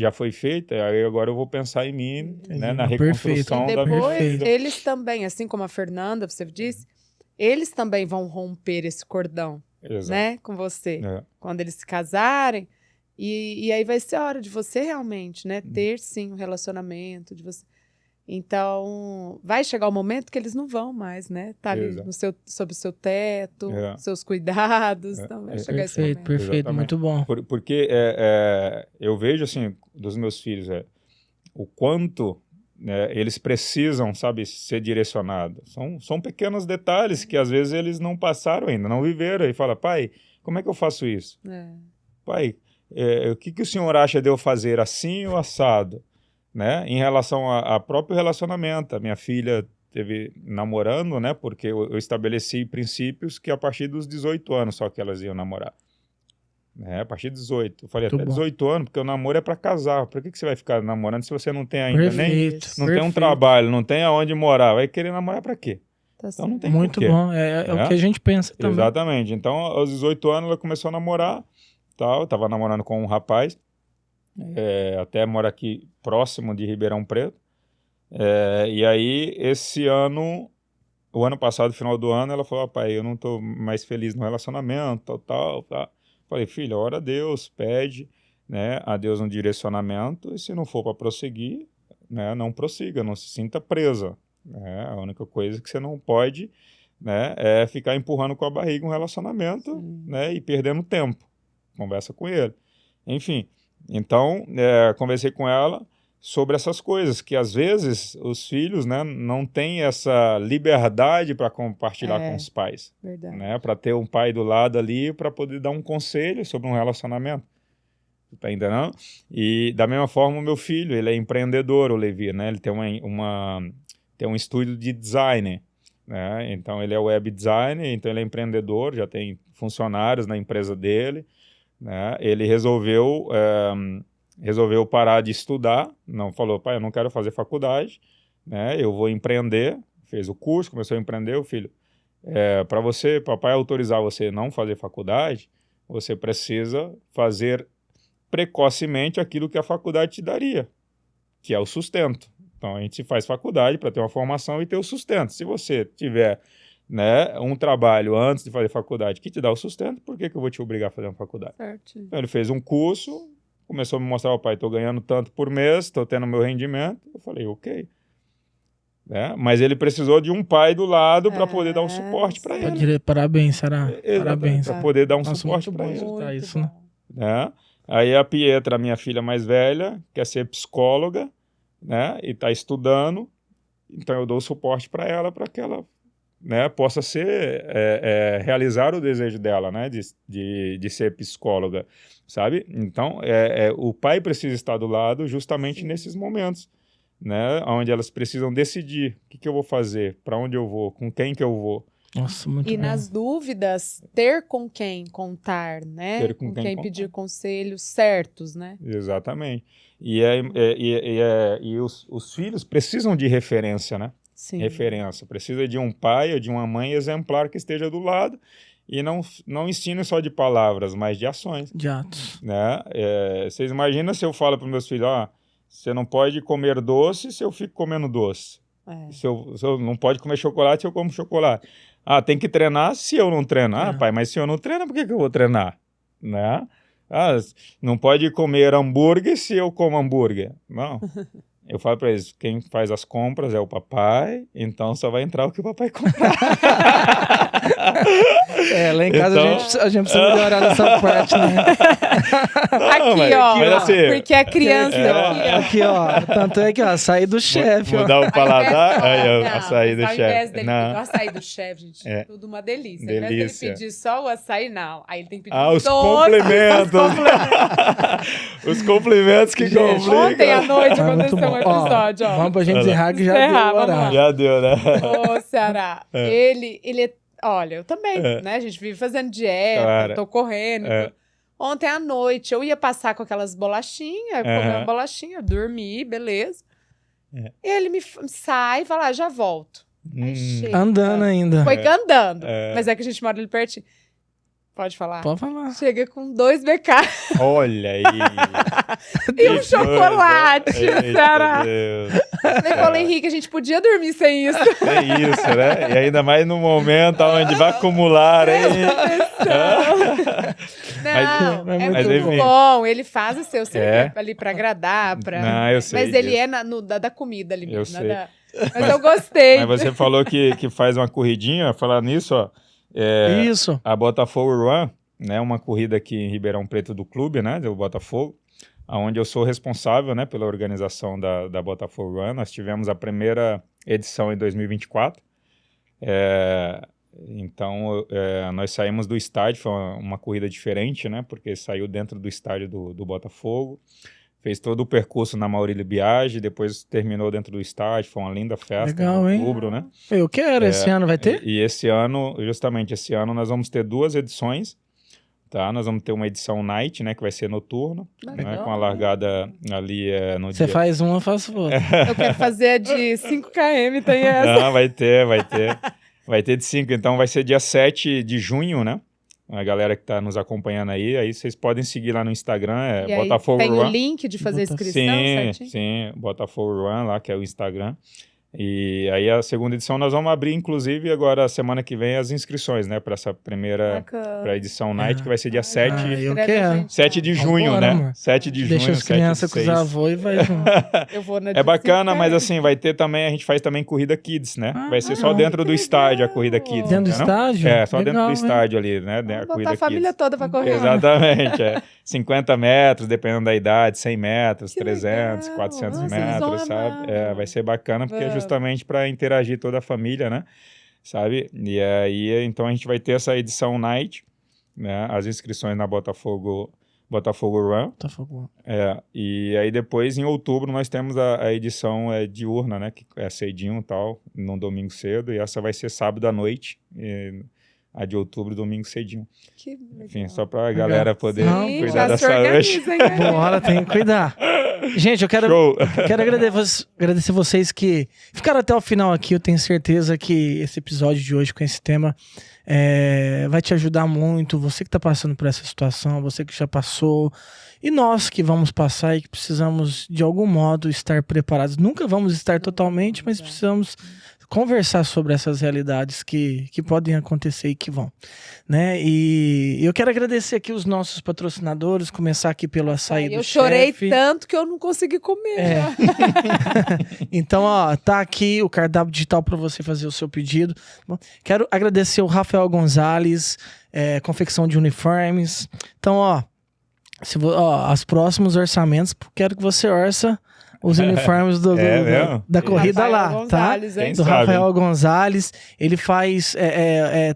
Aí agora eu vou pensar em mim, né, na reconstrução da minha vida. Eles também, assim como a Fernanda, você disse, eles também vão romper esse cordão, né, com você. Quando eles se casarem, e aí vai ser a hora de você realmente, né, ter sim um relacionamento, de você... Então, vai chegar o momento que eles não vão mais, né? Tá ali sob o seu teto, seus cuidados. Então, vai chegar esse momento. Perfeito, Exatamente. Muito bom. Porque eu vejo, assim, dos meus filhos, o quanto eles precisam, sabe, ser direcionados. São pequenos detalhes que, às vezes, eles não passaram ainda, não viveram. E fala, pai, como é que eu faço isso? Pai, o que o senhor acha de eu fazer assim ou assado? Né? Em relação a próprio relacionamento, a minha filha teve namorando, né? Porque eu estabeleci princípios que a partir dos 18 anos só que elas iam namorar. Né? A partir dos 18. Eu falei, até 18 anos, porque o namoro é para casar. Por que você vai ficar namorando se você não tem ainda não tem um trabalho, não tem aonde morar? Vai querer namorar para quê? Então não tem muito bom, é o que a gente pensa também. Exatamente. Então, aos 18 anos, ela começou a namorar. Eu estava namorando com um rapaz. Até mora aqui próximo de Ribeirão Preto, e aí o ano passado, final do ano, ela falou, pai, eu não estou mais feliz no relacionamento, tal. Falei, filha, ora a Deus, pede, né, a Deus um direcionamento, e se não for para prosseguir, né, não prossiga, não se sinta presa, né, a única coisa que você não pode, né, é ficar empurrando com a barriga um relacionamento, né, e perdendo tempo. Conversa com ele. Enfim, então, conversei com ela sobre essas coisas, que às vezes os filhos, né, não têm essa liberdade para compartilhar com os pais. Verdade. Né, para ter um pai do lado ali para poder dar um conselho sobre um relacionamento. Tá entendendo? E da mesma forma o meu filho, ele é empreendedor, o Levi, né? Ele tem tem um estúdio de design, né? Então ele é web designer, então ele é empreendedor, já tem funcionários na empresa dele. Né? Ele resolveu parar de estudar, não falou, pai, eu não quero fazer faculdade, né? Eu vou empreender, fez o curso, começou a empreender, o filho, para você, papai autorizar você a não fazer faculdade, você precisa fazer precocemente aquilo que a faculdade te daria, que é o sustento. Então a gente faz faculdade para ter uma formação e ter o sustento. Se você tiver, né, um trabalho antes de fazer faculdade que te dá o sustento, por que eu vou te obrigar a fazer uma faculdade? Certo. Então ele fez um curso, começou a me mostrar, pai, estou ganhando tanto por mês, estou tendo meu rendimento. Eu falei, ok. Mas ele precisou de um pai do lado para poder dar um suporte para ele. Parabéns, Sarah. Parabéns. Para poder dar um suporte para ele. Isso, né? Aí a Pietra, minha filha mais velha, quer ser psicóloga, né, e está estudando, então eu dou suporte para ela, para que ela, né, possa realizar o desejo dela, né, de ser psicóloga, sabe? Então, o pai precisa estar do lado justamente nesses momentos, né, onde elas precisam decidir o que eu vou fazer, para onde eu vou, com quem que eu vou. Nossa, muito bom. E nas dúvidas, ter com quem contar, né? Ter com quem contar. pedir conselhos certos, né? Exatamente. E os filhos precisam de referência, né? Sim. Referência. Precisa de um pai ou de uma mãe exemplar que esteja do lado e não ensine só de palavras, mas de ações. De atos. Né? Vocês imaginam se eu falo para meus filhos, você não pode comer doce se eu fico comendo doce. Se eu não pode comer chocolate se eu como chocolate. Tem que treinar se eu não treino. Pai, mas se eu não treino, por que eu vou treinar? Né? Não pode comer hambúrguer se eu como hambúrguer. Não. Eu falo para eles, quem faz as compras é o papai, então só vai entrar o que o papai comprar. Lá em casa a gente precisa melhorar nessa parte, né? Mas assim, porque a criança aqui, ó. Tanto é que, sair do chefe. Mudar o paladar, açaí do chefe. O açaí do chefe, gente, tudo uma delícia. Ao invés dele pedir só o açaí, não. Aí ele tem que pedir os complementos. Os complementos que complicam. Ontem à noite aconteceu um episódio, ó. Vamos pra gente encerrar que já deu o horário. Já deu, né? Ô, Ceará, ele é... Olha, eu também, né? A gente vive fazendo dieta, tô correndo. Ontem à noite, eu ia passar com aquelas bolachinhas, comer uma bolachinha, dormir, beleza. Ele me sai e fala, já volto. Aí chega. Andando ainda. Foi andando. Mas é que a gente mora ali pertinho. Pode falar? Pode falar. Chega com 2 BK. Olha aí. E um chocolate, Ceará. Eu falei, Henrique, a gente podia dormir sem isso. Sem isso, né? E ainda mais no momento onde vai acumular, hein? Não, é muito bom. Ele faz o seu serviço ali pra agradar. Não, eu sei mas ele disso. da comida ali mesmo. Eu sei. Mas eu gostei. Mas você falou que faz uma corridinha. Falar nisso, ó. Isso. A Botafogo Run, né, uma corrida aqui em Ribeirão Preto do clube, né, do Botafogo, onde eu sou responsável, né, pela organização da Botafogo Run. Nós tivemos a primeira edição em 2024. Então, nós saímos do estádio, foi uma corrida diferente, né, porque saiu dentro do estádio do Botafogo. Fez todo o percurso na Maurílio Biagi, depois terminou dentro do estádio, foi uma linda festa. Legal, em outubro, né? Eu quero, esse ano vai ter? E esse ano, justamente esse ano, nós vamos ter 2 edições, tá? Nós vamos ter uma edição night, né, que vai ser noturna, né, com a largada ali no dia... Você faz uma, eu faço outra. Eu quero fazer a de 5 km, tem essa. Não, vai ter. Vai ter de 5, então vai ser dia 7 de junho, né? A galera que está nos acompanhando aí vocês podem seguir lá no Instagram, Botafogo Run. Tem o Run. link de fazer a inscrição, Sim, Botafogo Run lá, que é o Instagram. E aí a segunda edição nós vamos abrir, inclusive, agora semana que vem as inscrições, né? Para essa primeira pra edição Night, que vai ser dia 7, eu quero. 7 de junho, Agora, né? amor. 7 de junho, Deixa as crianças com os avós e vai junto. Eu vou na É bacana, mas assim, vai ter também, a gente faz também corrida Kids, né? Vai ser só dentro do estádio a corrida Kids. Dentro do estádio? Só legal, dentro do estádio ali, né? A corrida botar a família Kids. toda pra correr. Exatamente, 50 metros, dependendo da idade, 100 metros, Que 300, legal. 400 Nossa, metros, sabe? Vai ser bacana, porque é justamente para interagir toda a família, né? Sabe? E aí, então a gente vai ter essa edição Night, né? As inscrições na Botafogo Run. E aí depois, em outubro, nós temos a edição diurna, né? Que é cedinho e tal, num domingo cedo, e essa vai ser sábado à noite. A de outubro, domingo cedinho. Que legal. Enfim, só pra galera poder cuidar da saúde. Bora, tem que cuidar. Gente, eu quero agradecer vocês que ficaram até o final aqui. Eu tenho certeza que esse episódio de hoje com esse tema vai te ajudar muito. Você que tá passando por essa situação, você que já passou, e nós que vamos passar e que precisamos, de algum modo, estar preparados. Nunca vamos estar totalmente, mas precisamos conversar sobre essas realidades que podem acontecer e que vão, né? E eu quero agradecer aqui os nossos patrocinadores, começar aqui pelo Açaí do Chefe. Eu chorei tanto que eu não consegui comer. Então, ó, tá aqui o cardápio digital para você fazer o seu pedido. Bom, quero agradecer o Rafael Gonzalez, confecção de uniformes. Então, ó, os próximos orçamentos, quero que você orça os uniformes da corrida Rafael lá, Gonzalez, tá? hein? Do Rafael Gonzalez. Ele faz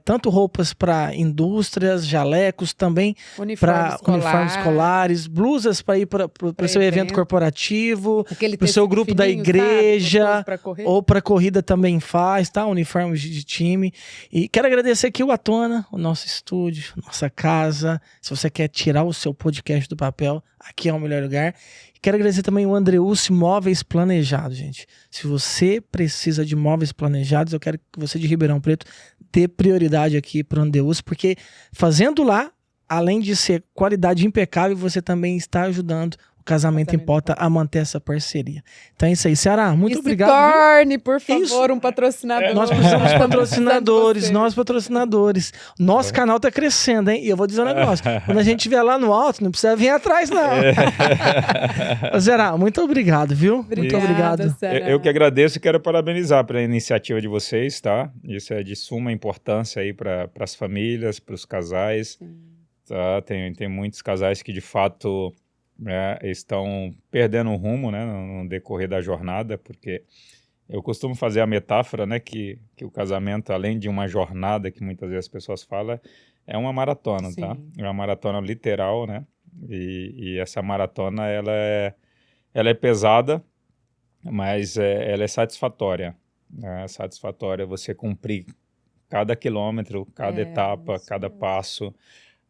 tanto roupas para indústrias, jalecos, também para uniformes escolares, blusas para ir para o seu evento corporativo, para o seu grupo da igreja, ou para corrida também faz, tá? Uniformes de time. E quero agradecer aqui o Atona, o nosso estúdio, nossa casa. Se você quer tirar o seu podcast do papel, aqui é o melhor lugar. Quero agradecer também o Andreucci Móveis Planejados, gente. Se você precisa de móveis planejados, eu quero que você de Ribeirão Preto dê prioridade aqui para o Andreucci, porque fazendo lá, além de ser qualidade impecável, você também está ajudando o Casamento Importa a manter essa parceria. Então é isso aí. Ceará, muito obrigado. Se torne, por favor, um patrocinador. Nós precisamos de patrocinadores. Nosso canal tá crescendo, hein? E eu vou dizer um negócio. Quando a gente estiver lá no alto, não precisa vir atrás, não. Ceará, muito obrigado, viu? Muito obrigado. Eu que agradeço e quero parabenizar pela iniciativa de vocês, tá? Isso é de suma importância aí para as famílias, para os casais. Tá? Tem muitos casais que, de fato, estão perdendo o rumo, né, no decorrer da jornada, porque eu costumo fazer a metáfora, né, que o casamento, além de uma jornada que muitas vezes as pessoas falam, é uma maratona, tá? É uma maratona literal, né? E essa maratona, ela é pesada, mas ela é satisfatória. É satisfatória você cumprir cada quilômetro, cada etapa, cada passo,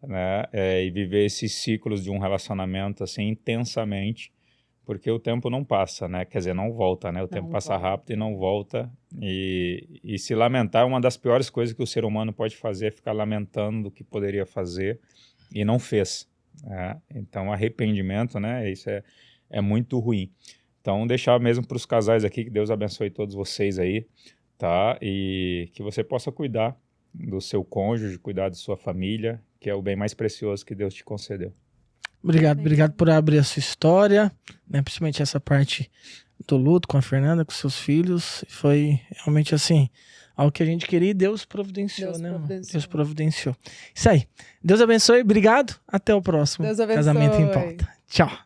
né, e viver esses ciclos de um relacionamento assim intensamente, porque o tempo não passa, né? Quer dizer, não volta, né? O tempo passa rápido e não volta. E se lamentar é uma das piores coisas que o ser humano pode fazer, é ficar lamentando o que poderia fazer e não fez. Né? Então, arrependimento, né? Isso é muito ruim. Então, deixar mesmo para os casais aqui, que Deus abençoe todos vocês aí, tá? E que você possa cuidar do seu cônjuge, cuidar de sua família, que é o bem mais precioso que Deus te concedeu. Obrigado por abrir a sua história, né? Principalmente essa parte do luto com a Fernanda, com seus filhos. Foi realmente assim, algo que a gente queria e Deus providenciou, né? Deus providenciou. Isso aí. Deus abençoe, obrigado. Até o próximo Deus abençoe. Casamento em Pauta. Tchau.